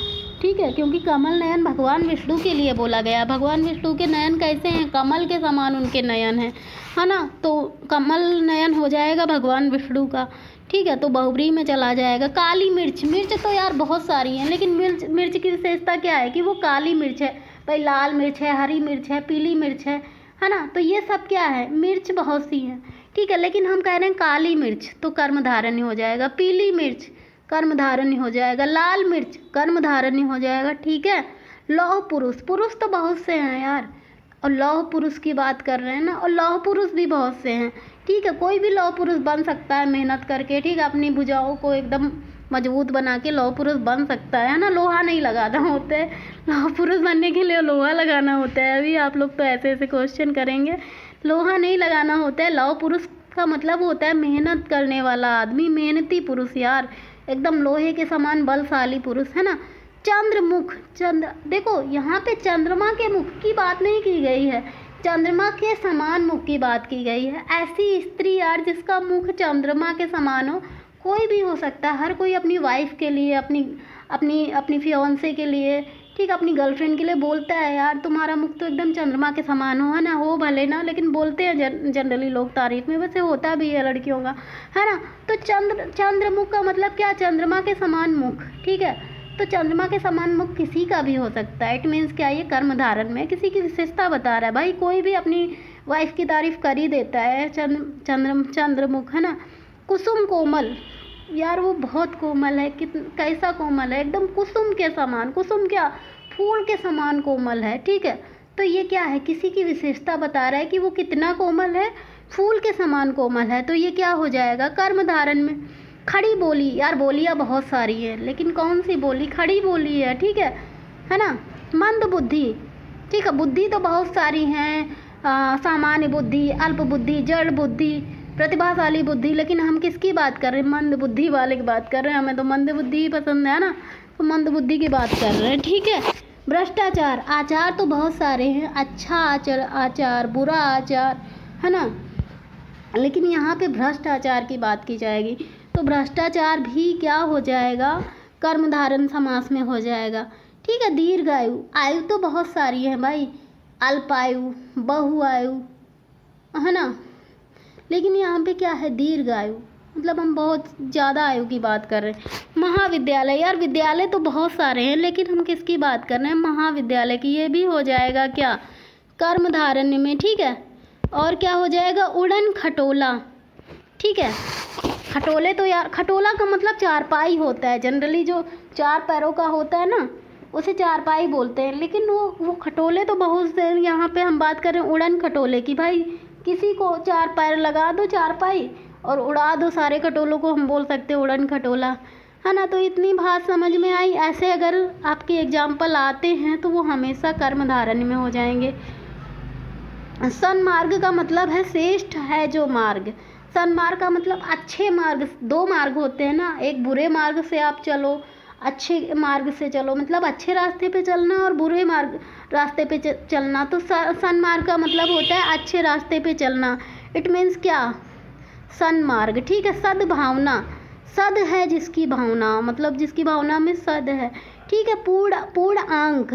ठीक है, क्योंकि कमल नयन भगवान विष्णु के लिए बोला गया। भगवान विष्णु के नयन कैसे हैं, कमल के समान उनके नयन हैं, है ना। तो कमल नयन हो जाएगा भगवान विष्णु का। ठीक है, तो बहुब्रीहि में चला जाएगा। काली मिर्च, मिर्च तो यार बहुत सारी हैं, लेकिन मिर्च की विशेषता क्या है कि वो काली मिर्च है। भाई लाल मिर्च है, हरी मिर्च है, पीली मिर्च है ना। तो ये सब क्या है, मिर्च बहुत सी हैं। ठीक है, लेकिन हम कह रहे हैं काली मिर्च, तो कर्मधारय हो जाएगा। पीली मिर्च कर्मधारय हो जाएगा। लाल मिर्च कर्मधारय हो जाएगा। ठीक है, लौह पुरुष, पुरुष तो बहुत से हैं यार, और लौह पुरुष की बात कर रहे हैं ना, और लौह पुरुष भी बहुत से हैं। ठीक है, कोई भी लौह पुरुष बन सकता है मेहनत करके। ठीक है, अपनी भुजाओं को एकदम मजबूत बना के लौह पुरुष बन सकता है ना। लोहा नहीं लगाना होता है, लौह पुरुष बनने के लिए लोहा लगाना होता है। अभी आप लोग तो ऐसे ऐसे क्वेश्चन करेंगे, लोहा नहीं लगाना होता है। लौह पुरुष का मतलब होता है मेहनत करने वाला आदमी, मेहनती पुरुष यार, एकदम लोहे के समान बलशाली पुरुष, है ना। चंद्रमुख, देखो यहाँ पे चंद्रमा के मुख की बात नहीं की गई है, चंद्रमा के समान मुख की बात की गई है। ऐसी स्त्री यार जिसका मुख चंद्रमा के समान हो, कोई भी हो सकता है। हर कोई अपनी वाइफ के लिए, अपनी फियांसे के लिए, ठीक, अपनी गर्लफ्रेंड के लिए बोलता है यार तुम्हारा मुख तो एकदम चंद्रमा के समान हो, है ना। हो भले ना, लेकिन बोलते हैं जनरली लोग तारीफ में, वैसे होता भी है लड़कियों का, है ना। तो चंद्रमुख का मतलब क्या, चंद्रमा के समान मुख। ठीक है, तो चंद्रमा के समान मुख किसी का भी हो सकता है। इट मीन्स क्या, ये कर्मधारय में किसी की विशेषता बता रहा है। भाई कोई भी अपनी वाइफ की तारीफ कर ही देता है। चंद्रमुख, है ना। कुसुम कोमल, यार वो बहुत कोमल है, कैसा कोमल है, एकदम कुसुम के समान। कुसुम क्या, फूल के समान कोमल है। ठीक है, तो ये क्या है, किसी की विशेषता बता रहा है कि वो कितना कोमल है, फूल के समान कोमल है। तो ये क्या हो जाएगा, कर्मधारय में। खड़ी बोली, यार बोलियाँ बहुत सारी है, लेकिन कौन सी बोली, खड़ी बोली है। ठीक है ना। मंद बुद्धि, ठीक है, बुद्धि तो बहुत सारी हैं, सामान्य बुद्धि, अल्प बुद्धि, जड़ बुद्धि, प्रतिभाशाली बुद्धि, लेकिन हम किसकी बात कर रहे हैं, मंद बुद्धि वाले की बात कर रहे हैं। हमें तो मंद बुद्धि ही पसंद है ना, तो मंद बुद्धि की बात कर रहे हैं। ठीक है, भ्रष्टाचार, आचार तो बहुत सारे हैं, अच्छा आचार, बुरा आचार, है ना, लेकिन यहाँ पे भ्रष्टाचार की बात की जाएगी। तो भ्रष्टाचार भी क्या हो जाएगा, कर्मधारय समास में हो जाएगा। ठीक है, दीर्घायु, आयु तो बहुत सारी है भाई, अल्पायु, बहुआयु, है ना, लेकिन यहाँ पे क्या है, दीर्घायु, मतलब हम बहुत ज़्यादा आयु की बात कर रहे हैं। महाविद्यालय, यार विद्यालय तो बहुत सारे हैं, लेकिन हम किसकी बात कर रहे हैं, महाविद्यालय की। ये भी हो जाएगा क्या, कर्मधारय में। ठीक है, और क्या हो जाएगा, उड़न खटोला। ठीक है, खटोले तो यार, खटोला का मतलब चारपाई होता है। जनरली जो 4 पैरों का होता है ना, उसे चारपाई बोलते हैं, लेकिन वो खटोले तो बहुत से। यहाँ पे हम बात कर रहे हैं उड़न खटोले की। भाई किसी को 4 पैर लगा दो चारपाई और उड़ा दो सारे खटोलों को, हम बोल सकते हैं उड़न खटोला, है ना। तो इतनी बात समझ में आई। ऐसे अगर आपके एग्जाम्पल आते हैं तो वो हमेशा कर्मधारय में हो जाएंगे। सन्मार्ग का मतलब है श्रेष्ठ है जो मार्ग। सन्मार्ग का मतलब अच्छे मार्ग। 2 मार्ग होते हैं ना, एक बुरे मार्ग से आप चलो, अच्छे मार्ग से चलो, मतलब अच्छे रास्ते पे चलना, और बुरे मार्ग रास्ते पे चलना। तो सन्मार्ग का मतलब होता है अच्छे रास्ते पे चलना। इट मीन्स क्या, सन्मार्ग। ठीक है, सद्भावना, सद है जिसकी भावना, मतलब जिसकी भावना में सद है। ठीक है, पूर्ण अंक,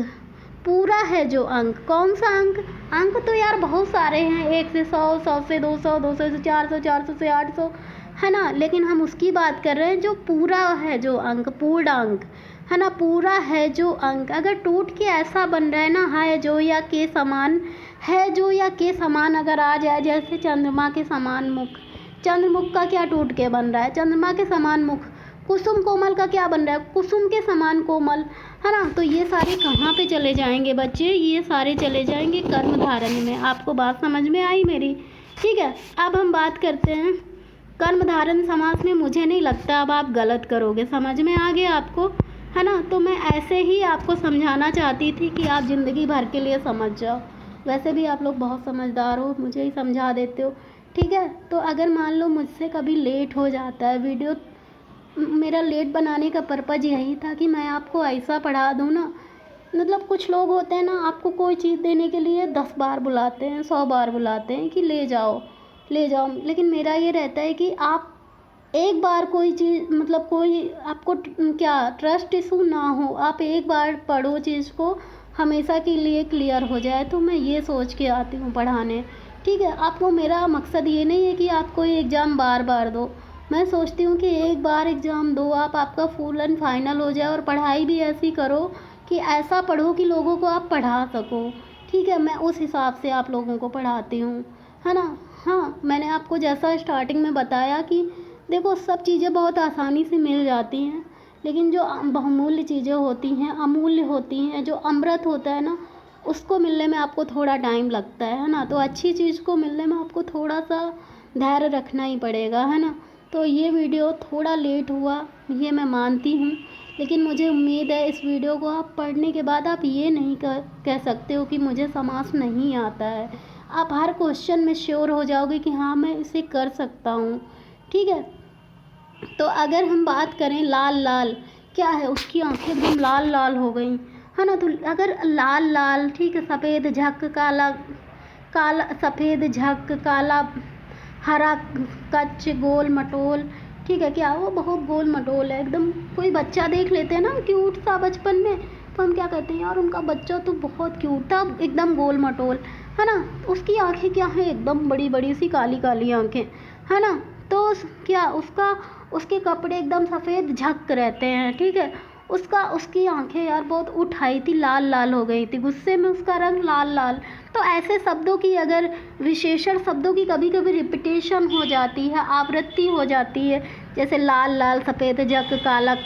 पूरा है जो अंक। कौन सा अंक, अंक तो यार बहुत सारे हैं, 1 से 100, 100 से 200, 200 से 400, 400 से 800, है ना। लेकिन हम उसकी बात कर रहे हैं जो पूरा है, जो अंक, पूर्ण अंक, है ना, पूरा है जो अंक अगर टूट के ऐसा बन रहा है ना, है जो या के समान, है जो या के समान अगर आ जाए, जैसे चंद्रमा के समान मुख, चंद्रमुख का क्या टूट के बन रहा है, चंद्रमा के समान मुख। कुसुम कोमल का क्या बन रहा है, कुसुम के समान कोमल, है ना। तो ये सारे कहाँ पे चले जाएंगे बच्चे, ये सारे चले जाएंगे कर्मधारणी में। आपको बात समझ में आई मेरी? ठीक है, अब हम बात करते हैं कर्मधारय समास में। मुझे नहीं लगता अब आप गलत करोगे, समझ में आ गया आपको, है ना। तो मैं ऐसे ही आपको समझाना चाहती थी कि आप ज़िंदगी भर के लिए समझ जाओ। वैसे भी आप लोग बहुत समझदार हो, मुझे ही समझा देते हो, ठीक है। तो अगर मान लो मुझसे कभी लेट हो जाता है वीडियो, मेरा लेट बनाने का पर्पज़ यही था कि मैं आपको ऐसा पढ़ा दूँ ना, मतलब कुछ लोग होते हैं ना, आपको कोई चीज़ देने के लिए 10 बार बुलाते हैं, 100 बार बुलाते हैं कि ले जाओ ले जाओ। लेकिन मेरा ये रहता है कि आप एक बार कोई चीज़, मतलब कोई आपको क्या ट्रस्ट इशू ना हो, आप एक बार पढ़ो चीज़ को, हमेशा के लिए क्लियर हो जाए। तो मैं ये सोच के आती हूँ पढ़ाने, ठीक है। आपको, मेरा मकसद ये नहीं है कि आप कोई एग्ज़ाम बार बार दो। मैं सोचती हूँ कि एक बार एग्ज़ाम दो आप, आपका फुल एंड फाइनल हो जाए, और पढ़ाई भी ऐसी करो कि ऐसा पढ़ो कि लोगों को आप पढ़ा सको, ठीक है। मैं उस हिसाब से आप लोगों को पढ़ाती हूँ, है ना। हाँ, मैंने आपको जैसा स्टार्टिंग में बताया कि देखो सब चीज़ें बहुत आसानी से मिल जाती हैं, लेकिन जो बहुमूल्य चीज़ें होती हैं, अमूल्य होती हैं, जो अमृत होता है ना, उसको मिलने में आपको थोड़ा टाइम लगता है ना। तो अच्छी चीज़ को मिलने में आपको थोड़ा सा धैर्य रखना ही पड़ेगा, है ना। तो ये वीडियो थोड़ा लेट हुआ, ये मैं मानती हूँ, लेकिन मुझे उम्मीद है इस वीडियो को आप पढ़ने के बाद आप ये नहीं कह सकते हो कि मुझे समास नहीं आता है। आप हर क्वेश्चन में श्योर हो जाओगे कि हाँ मैं इसे कर सकता हूँ, ठीक है। तो अगर हम बात करें लाल लाल, क्या है, उसकी आंखें एकदम लाल लाल हो गई, है ना। तो अगर लाल लाल, ठीक है, सफ़ेद झक, काला काला, सफ़ेद झक, काला, हरा कच्च, गोल मटोल, ठीक है। क्या वो बहुत गोल मटोल है एकदम। कोई बच्चा देख लेते हैं ना क्यूट सा बचपन में, तो हम क्या कहते हैं, यार उनका बच्चा तो बहुत क्यूट था, एकदम गोल मटोल, है ना। उसकी आंखें क्या है, एकदम बड़ी बड़ी सी काली काली आंखें, है ना। तो क्या उसका, उसके कपड़े एकदम सफ़ेद झक रहते हैं, ठीक है। उसकी आंखें यार बहुत उठाई थी, लाल लाल हो गई थी, गुस्से में उसका रंग लाल लाल। तो ऐसे शब्दों की, अगर विशेषण शब्दों की कभी कभी रिपीटेशन हो जाती है, आवृत्ति हो जाती है, जैसे लाल लाल, सफ़ेद जक, काला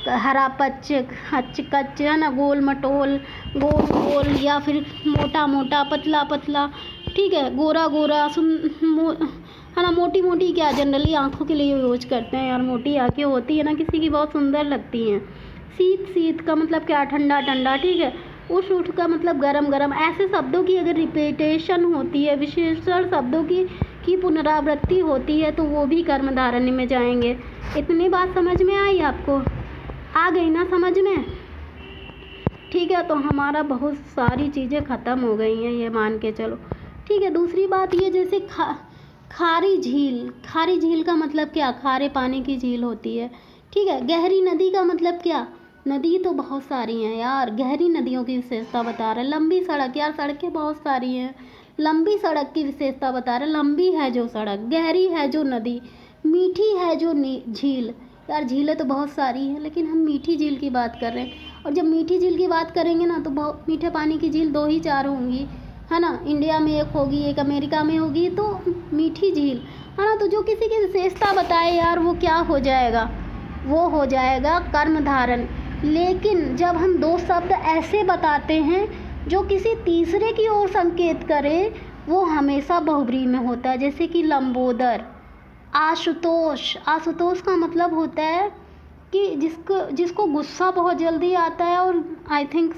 हरा पच्च, हच कच्च, है ना, गोल मटोल, गोल गोल, या फिर मोटा मोटा, पतला पतला, ठीक है, गोरा गोरा, है ना, मोटी मोटी। क्या जनरली आंखों के लिए यूज करते हैं यार, मोटी आंखें होती है ना किसी की, बहुत सुंदर लगती हैं। शीत शीत का मतलब क्या, ठंडा ठंडा, ठीक है। उठ उठ का मतलब गरम गरम। ऐसे शब्दों की अगर रिपीटेशन होती है, विशेषण शब्दों की पुनरावृत्ति होती है, तो वो भी कर्मधारणी में जाएंगे। इतनी बात समझ में आई आपको? आ गई ना समझ में? ठीक है, तो हमारा बहुत सारी चीज़ें ख़त्म हो गई हैं, ये मान के चलो, ठीक है। दूसरी बात ये, जैसे खारी झील, खारी झील का मतलब क्या, खारे पानी की झील होती है, ठीक है। गहरी नदी का मतलब क्या, नदी तो बहुत सारी हैं यार, गहरी नदियों की विशेषता बता रहे। लंबी सड़क, यार सड़कें बहुत सारी हैं, लंबी सड़क की विशेषता बता रहे। लंबी है जो सड़क, गहरी है जो नदी, मीठी है जो झील। यार झीलें तो बहुत सारी हैं, लेकिन हम मीठी झील की बात कर रहे हैं। और जब मीठी झील की बात करेंगे ना, तो बहुत मीठे पानी की झील 2 ही 4 होंगी, है ना। इंडिया में एक होगी, एक अमेरिका में होगी, तो मीठी झील, है ना। तो जो किसी की विशेषता बताए यार, वो क्या हो जाएगा, वो हो जाएगा कर्मधारय। लेकिन जब हम 2 शब्द ऐसे बताते हैं जो किसी तीसरे की ओर संकेत करे, वो हमेशा बहुब्रीहि में होता है। जैसे कि लंबोदर, आशुतोष। आशुतोष का मतलब होता है कि जिसको गुस्सा बहुत जल्दी आता है, और आई थिंक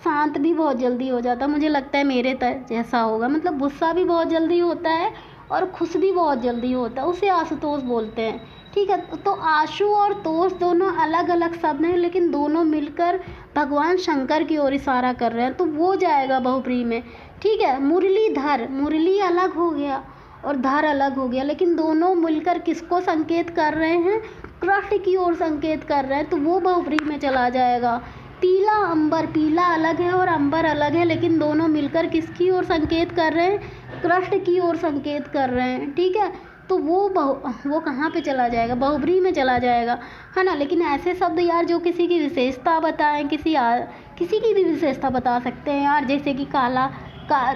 शांत भी बहुत जल्दी हो जाता है। मुझे लगता है मेरे जैसा होगा, मतलब गुस्सा भी बहुत जल्दी होता है और खुश भी बहुत जल्दी होता है, उसे आशुतोष बोलते हैं, ठीक है। तो आशु और तोष दोनों अलग अलग शब्द हैं, लेकिन दोनों मिलकर भगवान शंकर की ओर इशारा कर रहे हैं, तो वो जाएगा बहुब्रीहि में, ठीक है। मुरलीधर, मुरली अलग हो गया और धर अलग हो गया, लेकिन दोनों मिलकर किसको संकेत कर रहे हैं, कृष्ण की ओर संकेत कर रहे हैं, तो वो बहुब्रीहि में चला जाएगा। पीला अंबर, पीला अलग है और अंबर अलग है, लेकिन दोनों मिलकर किसकी ओर संकेत कर रहे हैं, कृष्ण की ओर संकेत कर रहे हैं, ठीक है। तो वो कहाँ पे चला जाएगा, बहुब्री में चला जाएगा, है ना। लेकिन ऐसे शब्द यार जो किसी की विशेषता बताएं, किसी की भी विशेषता बता सकते हैं यार, जैसे कि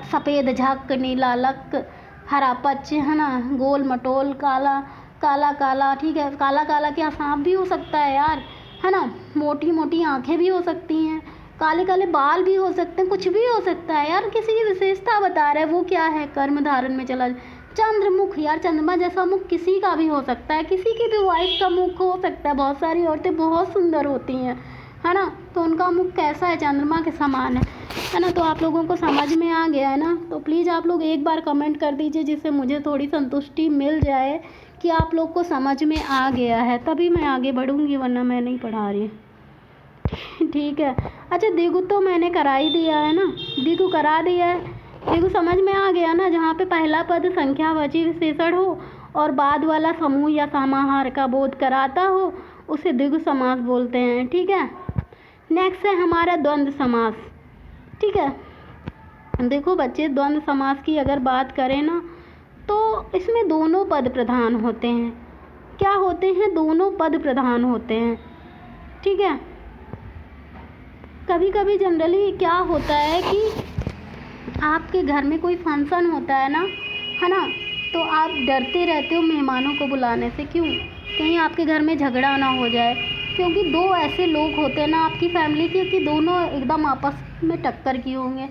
सफ़ेद झक, नीला लक, हरा पच, है ना, गोल मटोल, काला काला, ठीक है। काला क्या सांप भी हो सकता है यार, है ना। मोटी मोटी आंखें भी हो सकती हैं, काले काले बाल भी हो सकते हैं, कुछ भी हो सकता है यार। किसी की विशेषता बता रहे हैं, वो क्या है, कर्म धारण में चला। चंद्रमुख यार, चंद्रमा जैसा मुख किसी का भी हो सकता है, किसी की भी वाइफ का मुख हो सकता है। बहुत सारी औरतें बहुत सुंदर होती हैं, है ना, तो उनका मुख कैसा है, चंद्रमा के समान है ना। तो आप लोगों को समझ में आ गया है ना। तो प्लीज़ आप लोग एक बार कमेंट कर दीजिए, जिससे मुझे थोड़ी संतुष्टि मिल जाए कि आप लोग को समझ में आ गया है, तभी मैं आगे बढ़ूँगी, वरना मैं नहीं पढ़ा रही। ठीक है। अच्छा, दिगु तो मैंने करा ही दिया है ना, दिगु करा दिया है। दिगु समझ में आ गया ना, जहाँ पे पहला पद संख्यावाची विशेषण हो और बाद वाला समूह या समाहार का बोध कराता हो, उसे द्विगु समास बोलते हैं। ठीक है। नेक्स्ट है हमारा द्वंद्व समास। ठीक है। देखो बच्चे, द्वंद्व समास की अगर बात करें ना, तो इसमें दोनों पद प्रधान होते हैं। क्या होते हैं, दोनों पद प्रधान होते हैं। ठीक है। कभी कभी जनरली क्या होता है कि आपके घर में कोई फंक्शन होता है ना, है ना, तो आप डरते रहते हो मेहमानों को बुलाने से। क्यों, कहीं आपके घर में झगड़ा ना हो जाए, क्योंकि दो ऐसे लोग होते हैं ना आपकी फैमिली के कि दोनों एकदम आपस में टक्कर किए होंगे।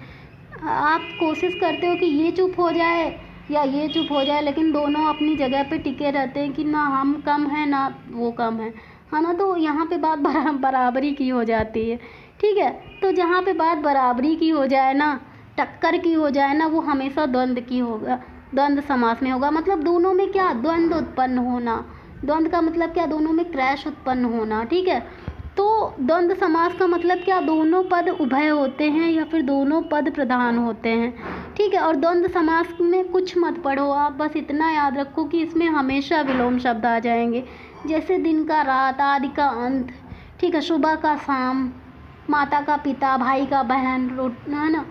आप कोशिश करते हो कि ये चुप हो जाए या ये चुप हो जाए, लेकिन दोनों अपनी जगह पे टिके रहते हैं कि ना हम कम है ना वो कम है ना। तो यहाँ पे बात बराबरी की हो जाती है। ठीक है। तो जहाँ पे बात बराबरी की हो जाए ना, टक्कर की हो जाए ना, वो हमेशा द्वंद्व की होगा, द्वंद्व समास में होगा। मतलब दोनों में क्या, द्वंद्व उत्पन्न होना। द्वंद्व का मतलब क्या, दोनों में क्रैश उत्पन्न होना। ठीक है। तो द्वंद्व समास का मतलब क्या, दोनों पद उभय होते हैं या फिर दोनों पद प्रधान होते हैं। ठीक है। और द्वंद्व समास में कुछ मत पढ़ो आप, बस इतना याद रखो कि इसमें हमेशा विलोम शब्द आ जाएंगे, जैसे दिन का रात, आदि का अंत, ठीक है, सुबह का शाम, माता का पिता, भाई का बहन, है ना।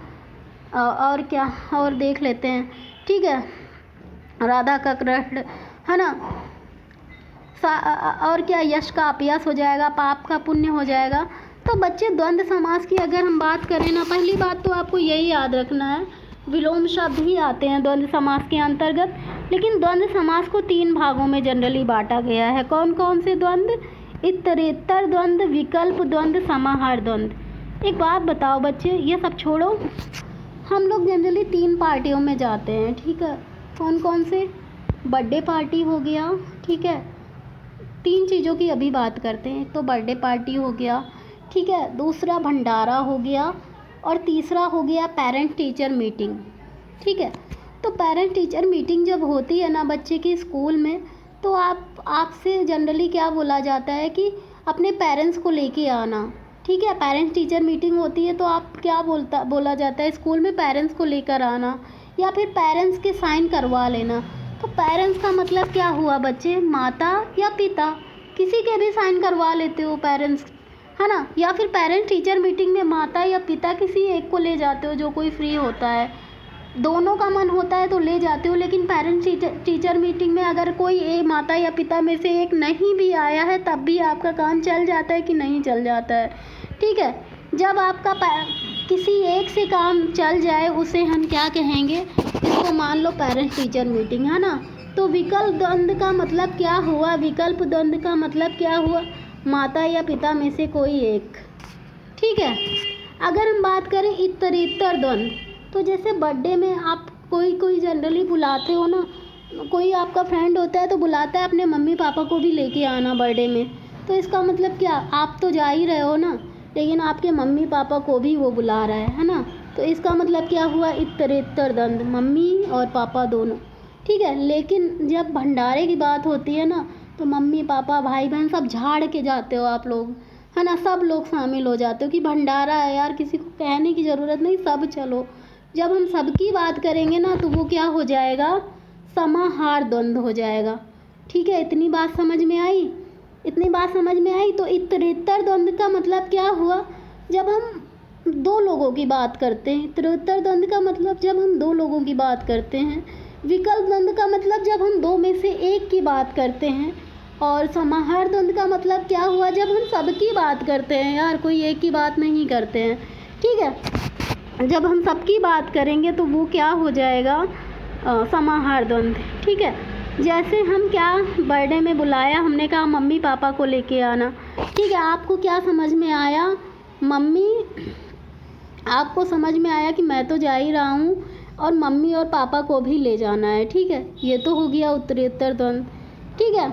और क्या, और देख लेते हैं। ठीक है। राधा का कृष्ण, है ना। और क्या, यश का अपयश हो जाएगा, पाप का पुण्य हो जाएगा। तो बच्चे, द्वंद्व समास की अगर हम बात करें ना, पहली बात तो आपको यही याद रखना है, विलोम शब्द ही आते हैं द्वंद्व समास के अंतर्गत। लेकिन द्वंद्व समास को 3 भागों में जनरली बांटा गया है। कौन कौन से द्वंद्व, इतरेतर द्वंद्व, विकल्प द्वंद्व, समाहार द्वंद्व। एक बात बताओ बच्चे, ये सब छोड़ो, हम लोग जनरली 3 पार्टियों में जाते हैं। ठीक है। कौन कौन से, बर्थडे पार्टी हो गया, ठीक है, 3 चीज़ों की अभी बात करते हैं। तो बर्थडे पार्टी हो गया, ठीक है, दूसरा भंडारा हो गया, और तीसरा हो गया पेरेंट टीचर मीटिंग। ठीक है। तो पेरेंट टीचर मीटिंग जब होती है ना बच्चे की स्कूल में, तो आपसे जनरली क्या बोला जाता है कि अपने पेरेंट्स को लेके आना। ठीक है। पेरेंट्स टीचर मीटिंग होती है तो आप क्या बोला जाता है स्कूल में, पेरेंट्स को लेकर आना या फिर पेरेंट्स के साइन करवा लेना। तो पेरेंट्स का मतलब क्या हुआ बच्चे, माता या पिता, किसी के भी साइन करवा लेते हो पेरेंट्स, है ना। या फिर पेरेंट्स टीचर मीटिंग में माता या पिता किसी एक को ले जाते हो, जो कोई फ्री होता है। दोनों का मन होता है तो ले जाते हो, लेकिन पेरेंट्स टीचर मीटिंग में अगर कोई माता या पिता में से एक नहीं भी आया है, तब भी आपका काम चल जाता है कि नहीं चल जाता है। ठीक है। जब आपका किसी एक से काम चल जाए, उसे हम क्या कहेंगे, इसको मान लो पेरेंट्स टीचर मीटिंग, है ना। तो विकल्प द्वंद्व का मतलब क्या हुआ, विकल्प द्वंद्व का मतलब क्या हुआ, माता या पिता में से कोई एक। ठीक है। अगर हम बात करें इतरेतर द्वंद्व, तो जैसे बर्थडे में आप कोई जनरली बुलाते हो ना, कोई आपका फ्रेंड होता है तो बुलाता है अपने मम्मी पापा को भी लेके आना बर्थडे में। तो इसका मतलब क्या, आप तो जा ही रहे हो ना, लेकिन आपके मम्मी पापा को भी वो बुला रहा है ना। तो इसका मतलब क्या हुआ, इतरेतर द्वंद्व, मम्मी और पापा दोनों। ठीक है। लेकिन जब भंडारे की बात होती है ना, तो मम्मी पापा भाई बहन सब झाड़ के जाते हो आप लोग, है ना, सब लोग शामिल हो जाते हो कि भंडारा है यार, किसी को कहने की ज़रूरत नहीं, सब चलो। जब हम सबकी बात करेंगे ना, तो वो क्या हो जाएगा, समाहार द्वंद्व हो जाएगा। ठीक है। इतनी बात समझ में आई, इतनी बात समझ में आई। तो इतरेतर द्वंद्व का मतलब क्या हुआ, जब हम 2 लोगों की बात करते हैं। इतरेतर द्वंद्व का मतलब जब हम 2 लोगों की बात करते हैं। विकल्प द्वंद्व का मतलब जब हम दो में से एक की बात करते हैं, और समाहार द्वंद्व का मतलब क्या हुआ, जब हम सबकी बात करते हैं यार, कोई एक की बात नहीं करते हैं। ठीक है, जब हम सबकी बात करेंगे तो वो क्या हो जाएगा, समाहार द्वंद्व। ठीक है, जैसे हम क्या बर्थडे में बुलाया, हमने कहा मम्मी पापा को लेके आना। ठीक है, आपको क्या समझ में आया, मम्मी, आपको समझ में आया कि मैं तो जा ही रहा हूँ और मम्मी और पापा को भी ले जाना है। ठीक है, ये तो हो गया उत्तरेतर द्वंद्व। ठीक है,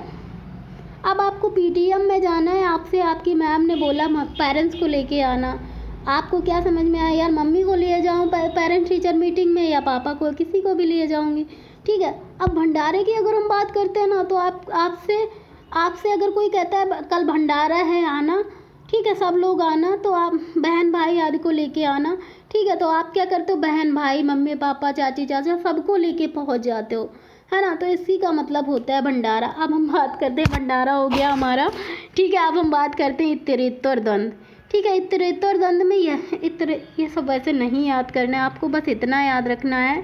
अब आपको पीटीएम में जाना है, आपसे आपकी मैम ने बोला पेरेंट्स को लेके आना। आपको क्या समझ में आया, यार मम्मी को ले जाऊँ पेरेंट्स टीचर मीटिंग में, या पापा को, किसी को भी ले जाऊँगी। ठीक है, अब भंडारे की अगर हम बात करते हैं ना, तो आपसे अगर कोई कहता है कल भंडारा है आना, ठीक है, सब लोग आना, तो आप बहन भाई आदि को लेके आना। ठीक है, तो आप क्या करते हो, बहन भाई मम्मी पापा चाची चाचा सबको लेके पहुंच जाते हो, है ना। तो इसी का मतलब होता है भंडारा। अब हम बात करते हैं, भंडारा हो गया हमारा। ठीक है, अब हम बात करते हैं इतरेतर द्वंद्व। ठीक है, इतरेतर द्वंद्व में ये सब वैसे नहीं याद करना है, आपको बस इतना याद रखना है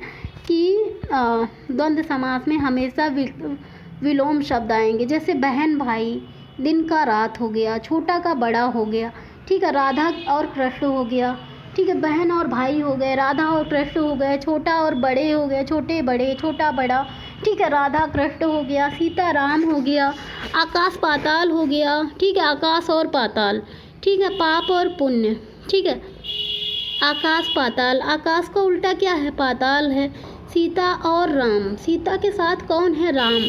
कि द्वंद्व समास में हमेशा विलोम शब्द आएंगे। जैसे बहन भाई, दिन का रात हो गया, छोटा का बड़ा हो गया। ठीक है, राधा और कृष्ण हो गया। ठीक है, बहन और भाई हो गए, राधा और कृष्ण हो गए, छोटा और बड़े हो गए, छोटे बड़े, छोटा बड़ा। ठीक है, राधा कृष्ण हो गया, सीता राम हो गया, आकाश पाताल हो गया। ठीक है, आकाश और पाताल। ठीक है, पाप और पुण्य। ठीक है, आकाश पाताल, आकाश का उल्टा क्या है, पाताल है। सीता और राम, सीता के साथ कौन है, राम।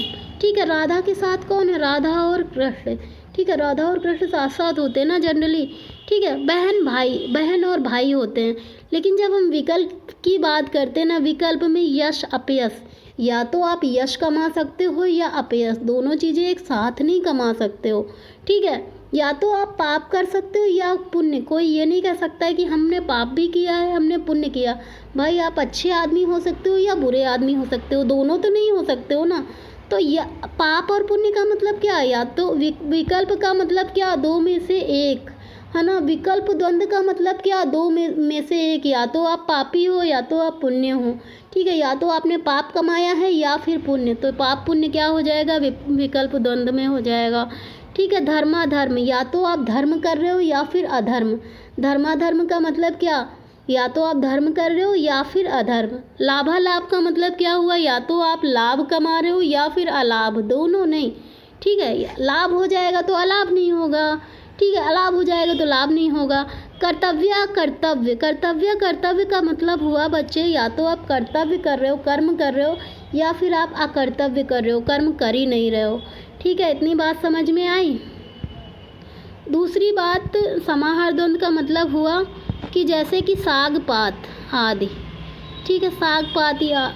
ठीक है, राधा के साथ कौन है, राधा और कृष्ण। ठीक है, राधा और कृष्ण साथ साथ होते हैं ना जनरली। ठीक है, बहन भाई, बहन और भाई होते हैं। लेकिन जब हम विकल्प की बात करते हैं ना, विकल्प में यश अपयश, या तो आप यश कमा सकते हो या अपयश, दोनों चीज़ें एक साथ नहीं कमा सकते हो। ठीक है, या तो आप पाप कर सकते हो या पुण्य। कोई ये नहीं कह सकता है कि हमने पाप भी किया है हमने पुण्य किया। भाई आप अच्छे आदमी हो सकते हो या बुरे आदमी हो सकते हो, दोनों तो नहीं हो सकते हो ना। तो या पाप और पुण्य का मतलब क्या है, या तो विकल्प का मतलब क्या, दो में से एक, है ना। विकल्प द्वंद्व का मतलब क्या, दो में से एक, या तो आप पापी हो या तो आप पुण्य हो। ठीक है, या तो आपने पाप कमाया है या फिर पुण्य, तो पाप पुण्य क्या हो जाएगा, विकल्प द्वंद्व में हो जाएगा। ठीक है, धर्माधर्म, या तो आप धर्म कर रहे हो या फिर अधर्म। धर्माधर्म का मतलब क्या, या तो आप धर्म कर रहे हो या फिर अधर्म। लाभालाभ का मतलब क्या हुआ, या तो आप लाभ कमा रहे हो या फिर अलाभ, दोनों नहीं। ठीक है, लाभ हो जाएगा तो अलाभ नहीं होगा। ठीक है, अलाभ हो जाएगा तो लाभ नहीं होगा। कर्तव्य, कर्तव्य, कर्तव्य, कर्तव्य का मतलब हुआ बच्चे, या तो आप कर्तव्य कर रहे हो, कर्म कर रहे हो, या फिर आप अकर्तव्य कर रहे हो, कर्म कर ही नहीं रहे हो। ठीक है, इतनी बात समझ में आई। दूसरी बात, समाहार द्वंद्व का मतलब हुआ कि जैसे कि साग पात आदि। ठीक है, साग पात, या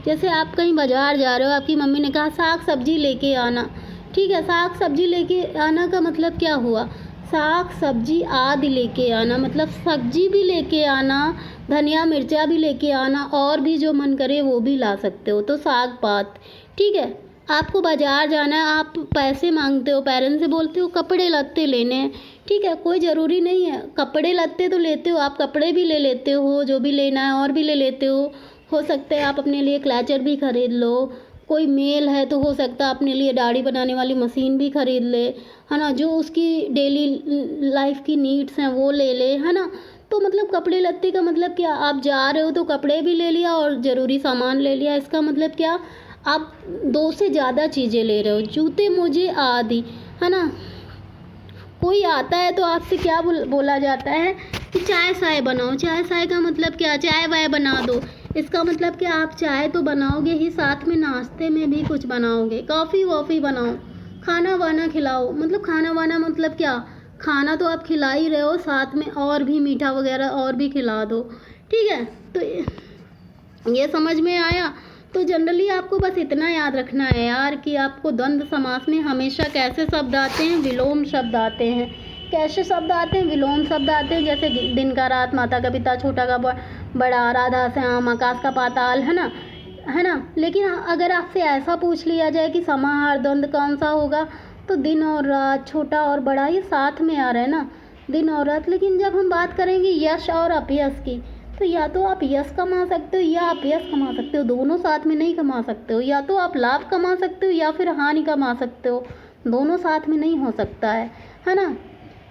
जैसे आप कहीं बाजार जा रहे हो, आपकी मम्मी ने कहा साग सब्जी लेके आना। ठीक है, साग सब्जी लेके आना का मतलब क्या हुआ, साग सब्जी आदि लेके आना, मतलब सब्जी भी लेके आना, धनिया मिर्चा भी लेके आना, और भी जो मन करे वो भी ला सकते हो, तो साग पात। ठीक है, आपको बाजार जाना है, आप पैसे मांगते हो, पेरेंट्स से बोलते हो कपड़े लत्ते लेने हैं। ठीक है, कोई ज़रूरी नहीं है, कपड़े लत्ते तो लेते हो, आप कपड़े भी ले लेते हो, जो भी लेना है और भी ले लेते हो सकता है आप अपने लिए क्लचर भी खरीद लो, कोई मेल है तो हो सकता है अपने लिए दाढ़ी बनाने वाली मशीन भी खरीद ले, है ना, जो उसकी डेली लाइफ की नीड्स हैं वो ले ले, है ना। तो मतलब कपड़े लत्ते का मतलब क्या, आप जा रहे हो तो कपड़े भी ले लिया और ज़रूरी सामान ले लिया, इसका मतलब क्या, आप दो से ज़्यादा चीज़ें ले रहे हो, जूते मोजे आदि, है ना। कोई आता है तो आपसे क्या बोला जाता है कि चाय साय बनाओ। चाय साय का मतलब क्या, चाय वाय बना दो, इसका मतलब क्या, आप चाय तो बनाओगे ही, साथ में नाश्ते में भी कुछ बनाओगे, कॉफ़ी वॉफ़ी बनाओ, खाना वाना खिलाओ। मतलब खाना वाना मतलब क्या, खाना तो आप खिला ही रहे हो, साथ में और भी मीठा वगैरह और भी खिला दो। ठीक है, तो ये समझ में आया। तो जनरली आपको बस इतना याद रखना है यार कि आपको द्वंद्व समास में हमेशा कैसे शब्द आते हैं, विलोम शब्द आते हैं। कैसे शब्द आते हैं, विलोम शब्द आते हैं। जैसे दिन का रात, माता का पिता, छोटा का बड़ा, राधा श्याम, आकाश का पाताल, है ना। लेकिन अगर आपसे ऐसा पूछ लिया जाए कि समाहार द्वंद्व कौन सा होगा, तो दिन और रात, छोटा और बड़ा, ये साथ में आ रहा है ना, दिन और रात। लेकिन जब हम बात करेंगे यश और अपयश की, तो या तो आप यश कमा सकते हो या आप यश कमा सकते हो, दोनों साथ में नहीं कमा सकते हो। या तो आप लाभ कमा सकते हो या फिर हानि कमा सकते हो, दोनों साथ में नहीं हो सकता है ना।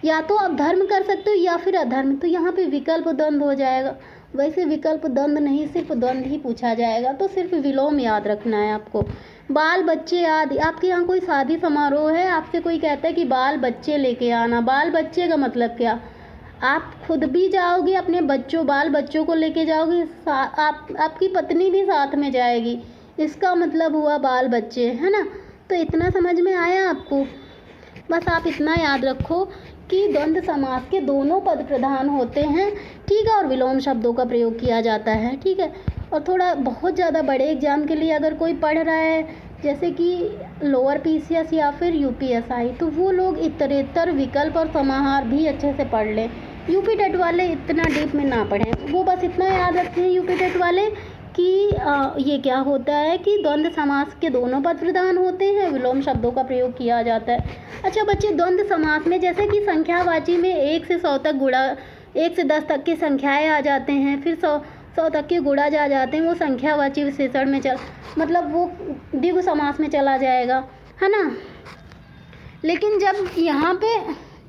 या तो आप धर्म कर सकते हो या फिर अधर्म, तो यहाँ पे विकल्प द्वंद्व हो जाएगा। वैसे विकल्प द्वंद्व नहीं, सिर्फ द्वंद्व ही पूछा जाएगा, तो सिर्फ विलोम याद रखना है आपको। बाल बच्चे आदि, आपके यहाँ कोई शादी समारोह है, आपसे कोई कहता है कि बाल बच्चे लेके आना, बाल बच्चे का मतलब क्या? आप खुद भी जाओगे, अपने बाल बच्चों को लेके जाओगे, आपकी पत्नी भी साथ में जाएगी, इसका मतलब हुआ बाल बच्चे, है ना। तो इतना समझ में आया आपको? बस आप इतना याद रखो कि द्वंद्व समास के दोनों पद प्रधान होते हैं, ठीक है, और विलोम शब्दों का प्रयोग किया जाता है, ठीक है। और थोड़ा बहुत ज़्यादा बड़े एग्जाम के लिए अगर कोई पढ़ रहा है, जैसे कि लोअर पीसीएस या फिर यूपीएसआई, तो वो लोग इतरेतर, विकल्प और समाहार भी अच्छे से पढ़ लें। यूपी टेट वाले इतना डीप में ना पढ़ें, वो बस इतना याद रखते हैं यूपी टेट वाले कि ये क्या होता है कि द्वंद्व समास के दोनों पद प्रधान होते हैं, विलोम शब्दों का प्रयोग किया जाता है। अच्छा बच्चे, द्वंद्व समास में जैसे कि संख्यावाची में 1 से 100 तक गुणा, 1 से 10 तक की संख्याएं आ जाते हैं, फिर 100 तक के गुणा जा जाते हैं, वो संख्यावाची विशेषण में मतलब वो द्विगु समास में चला जाएगा, है ना। लेकिन जब यहाँ पे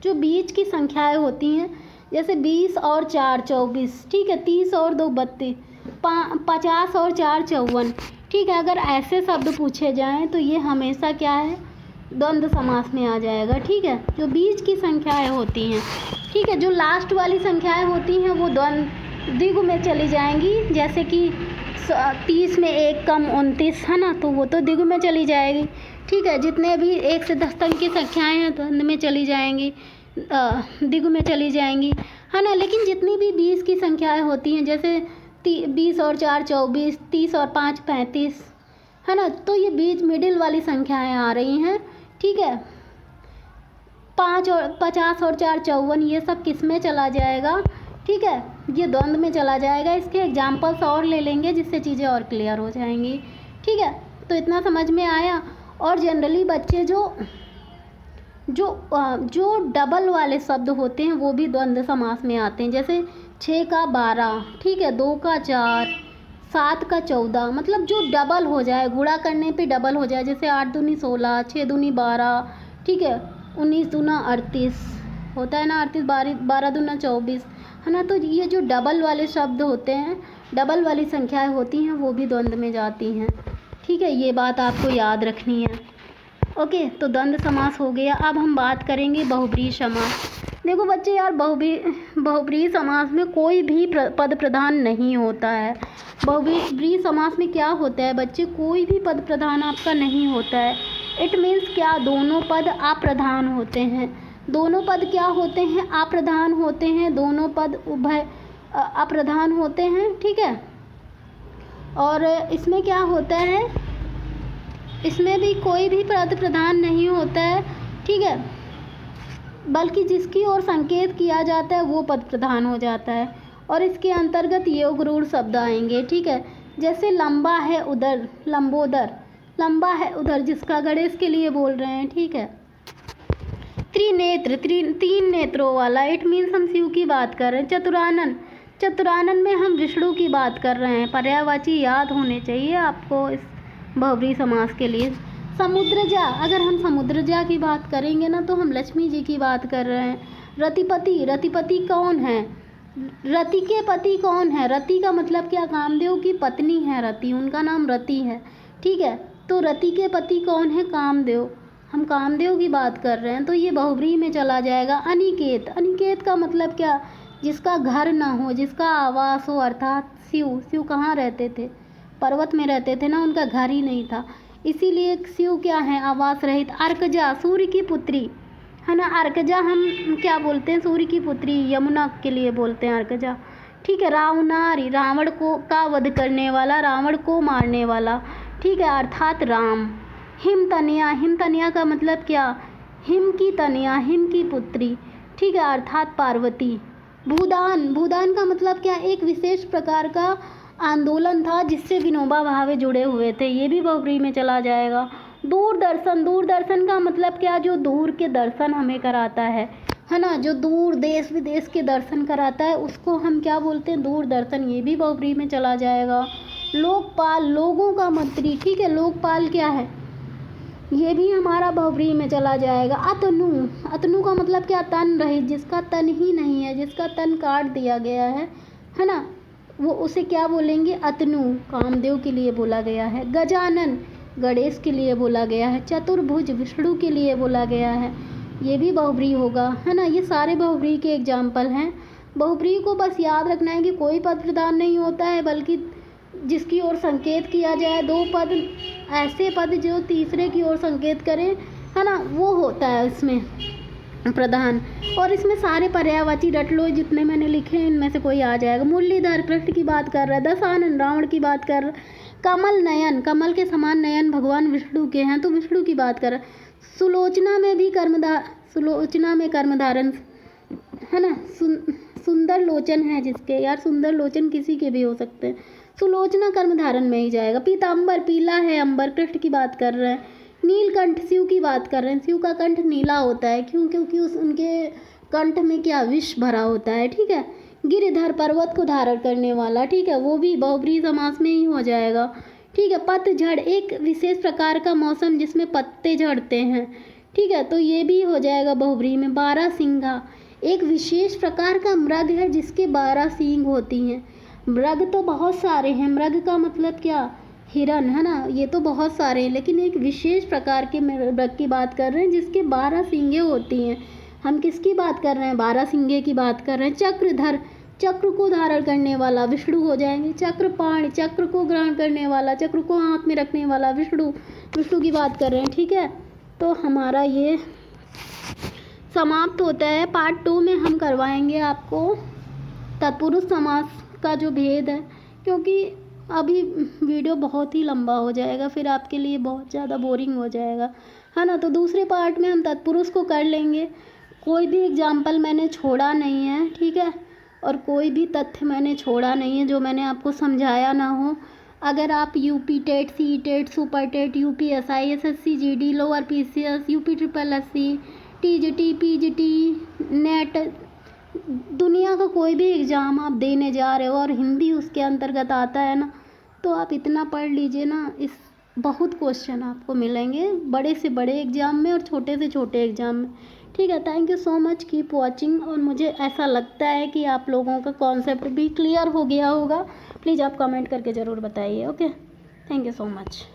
जो बीच की संख्याएं होती हैं, जैसे 20 और 4 24, ठीक है, 30 और 2 32, 50 और 4 54, ठीक है। अगर ऐसे शब्द पूछे जाएं तो ये हमेशा क्या है, द्वंद्व समास में आ जाएगा, ठीक है। जो बीच की संख्याएं होती हैं, ठीक है, जो लास्ट वाली संख्याएं होती हैं वो द्विगु में चली जाएंगी, जैसे कि 30 में 1 कम 29, है ना, तो वो तो द्विगु में चली जाएगी, ठीक है। जितने भी 1 से 10 तक की संख्याएं हैं द्वंद्व में चली जाएंगी, द्विगु में चली जाएंगी, है ना। लेकिन जितनी भी 20 की संख्याएं होती हैं, जैसे 20 और 4 24, 30 और 5 35, है ना, तो ये बीच मिडिल वाली संख्याएं आ रही हैं, ठीक है। 50 और 4 54, ये सब किस में चला जाएगा, ठीक है, ये द्वंद्व में चला जाएगा। इसके एग्जाम्पल्स और ले लेंगे जिससे चीज़ें और क्लियर हो जाएंगी, ठीक है। तो इतना समझ में आया। और जनरली बच्चे जो डबल वाले शब्द होते हैं वो भी द्वंद्व समास में आते हैं, जैसे 6 का 12, ठीक है, 2 का 4, 7 का 14, मतलब जो डबल हो जाए, गुणा करने पे डबल हो जाए, जैसे 8 दूनी 16, 6 दूनी 12, ठीक है, 19 दूना 38 होता है ना, 38 12 दूना 24, है ना। तो ये जो डबल वाले शब्द होते हैं, डबल वाली संख्याएं होती हैं, वो भी द्वंद्व में जाती हैं, ठीक है। ये बात आपको याद रखनी है। ओके, तो द्वंद्व समास हो गया। अब हम बात करेंगे बहुब्रीहि समास। देखो बच्चे यार, बहुब्रीहि समास में कोई भी पद प्रधान नहीं होता है। बहुब्रीहि समास में क्या होता है बच्चे, कोई भी पद प्रधान आपका नहीं होता है। इट मीन्स क्या, दोनों पद अप्रधान होते हैं। दोनों पद क्या होते हैं, अप्रधान होते हैं, दोनों पद उभय अप्रधान होते हैं, ठीक है। और इसमें क्या होता है, इसमें भी कोई भी पद प्रधान नहीं होता है, ठीक है, बल्कि जिसकी ओर संकेत किया जाता है वो पद प्रधान हो जाता है। और इसके अंतर्गत योग रूढ़ शब्द आएंगे, ठीक है। जैसे लंबा है उधर, लंबोदर, लंबा है उधर, जिसका गणेश के लिए बोल रहे हैं, ठीक है। त्रिनेत्र, 3 नेत्रों वाला, इट मीन्स हम शिव की बात कर रहे हैं। चतुरानन, चतुरानन में हम विष्णु की बात कर रहे हैं। पर्यायवाची याद होने चाहिए आपको इस बहुब्रीहि समास के लिए। समुद्रजा, अगर हम समुद्रजा की बात करेंगे ना तो हम लक्ष्मी जी की बात कर रहे हैं। रतिपति, रतिपति कौन है, रति के पति कौन है, रति का मतलब क्या, कामदेव की पत्नी है रति, उनका नाम रति है, ठीक है। तो रति के पति कौन है, कामदेव, हम कामदेव की बात कर रहे हैं, तो ये बहुब्रीहि में चला जाएगा। अनिकेत, अनिकेत का मतलब क्या, जिसका घर ना हो, जिसका आवास हो, अर्थात शिव। शिव कहाँ रहते थे, पर्वत में रहते थे ना, उनका घर ही नहीं था, इसीलिए शिव क्या है, आवास रहित। अर्कजा, सूर्य की पुत्री, है ना, अर्कजा हम क्या बोलते हैं, सूर्य की पुत्री, यमुना के लिए बोलते हैं अर्कजा, ठीक है। रावणारी, रावण को का वध करने वाला, रावण को मारने वाला, ठीक है, अर्थात राम। हिमतनिया, हिमतनिया का मतलब क्या, हिम की तनिया, हिम की पुत्री, ठीक है, अर्थात पार्वती। भूदान, भूदान का मतलब क्या, एक विशेष प्रकार का आंदोलन था जिससे विनोबा भावे जुड़े हुए थे, ये भी बहुब्रीहि में चला जाएगा। दूरदर्शन, दूरदर्शन का मतलब क्या, जो दूर के दर्शन हमें कराता है, है ना, जो दूर देश विदेश के दर्शन कराता है उसको हम क्या बोलते हैं, दूरदर्शन, ये भी बहुव्रीहि में चला जाएगा। लोकपाल, लोगों का मंत्री, ठीक है, लोकपाल क्या है, ये भी हमारा बहुव्रीहि में चला जाएगा। अतनु, अतनु का मतलब क्या, तन रहित, जिसका तन ही नहीं है, जिसका तन काट दिया गया है ना, वो उसे क्या बोलेंगे, अतनु, कामदेव के लिए बोला गया है। गजानन, गणेश के लिए बोला गया है। चतुर्भुज, विष्णु के लिए बोला गया है, ये भी बहुव्रीहि होगा, है ना। ये सारे बहुव्रीहि के एग्जाम्पल हैं। बहुव्रीहि को बस याद रखना है कि कोई पद प्रधान नहीं होता है, बल्कि जिसकी ओर संकेत किया जाए, दो पद, ऐसे पद जो तीसरे की ओर संकेत करें, है ना, वो होता है इसमें प्रधान। और इसमें सारे पर्यायवाची रट लो, जितने मैंने लिखे हैं इनमें से कोई आ जाएगा। मुरलीधर, कृष्ण की बात कर रहा है। दशानन, रावण की बात कर रहा है। कमल नयन, कमल के समान नयन भगवान विष्णु के हैं, तो विष्णु की बात कर रहा है। सुलोचना में भी सुलोचना में कर्मधारन, है ना, सुंदर लोचन है जिसके, यार सुंदर लोचन किसी के भी हो सकते हैं, सुलोचना कर्मधारन में ही जाएगा। पीताम्बर, पीला है अंबर, कृष्ण की बात कर रहे हैं। नीलकंठ, शिव की बात कर रहे हैं। शिव का कंठ नीला होता है, क्यों, क्योंकि उनके कंठ में क्या, विष भरा होता है, ठीक है। गिरिधर, पर्वत को धारण करने वाला, ठीक है, वो भी बहुव्रीहि समास में ही हो जाएगा, ठीक है। पतझड़, एक विशेष प्रकार का मौसम जिसमें पत्ते झड़ते हैं, ठीक है, तो ये भी हो जाएगा बहुव्रीहि में। बारहसिंगा, एक विशेष प्रकार का मृग है जिसके 12 सींग होती हैं। मृग तो बहुत सारे हैं, मृग का मतलब क्या, हिरन, है ना, ये तो बहुत सारे हैं, लेकिन एक विशेष प्रकार के मृग की बात कर रहे हैं जिसके 12 सींगें होती हैं। हम किसकी बात कर रहे हैं, 12 सींगे की बात कर रहे हैं। चक्रधर, चक्र को धारण करने वाला विष्णु हो जाएंगे। चक्रपाणि, चक्र को ग्रहण करने वाला, चक्र को हाथ में रखने वाला विष्णु, विष्णु की बात कर रहे हैं, ठीक है। तो हमारा ये समाप्त होता है। पार्ट 2 में हम करवाएंगे आपको तत्पुरुष समास का जो भेद है, क्योंकि अभी वीडियो बहुत ही लंबा हो जाएगा, फिर आपके लिए बहुत ज़्यादा बोरिंग हो जाएगा, है ना। तो दूसरे पार्ट में हम तत्पुरुष को कर लेंगे। कोई भी एग्जाम्पल मैंने छोड़ा नहीं है, ठीक है, और कोई भी तथ्य मैंने छोड़ा नहीं है जो मैंने आपको समझाया ना हो। अगर आप UP TET, C TET, super TET, UPSI, SSC GD, lower PCS, UP SSSC, TGT, PGT, NET, दुनिया का कोई भी एग्ज़ाम आप देने जा रहे हो और हिंदी उसके अंतर्गत आता है ना, तो आप इतना पढ़ लीजिए ना, इस बहुत क्वेश्चन आपको मिलेंगे बड़े से बड़े एग्ज़ाम में और छोटे से छोटे एग्ज़ाम में, ठीक है। Thank you so much, keep watching. और मुझे ऐसा लगता है कि आप लोगों का कॉन्सेप्ट भी क्लियर हो गया होगा। प्लीज़ आप कमेंट करके ज़रूर बताइए, okay. Thank you so much.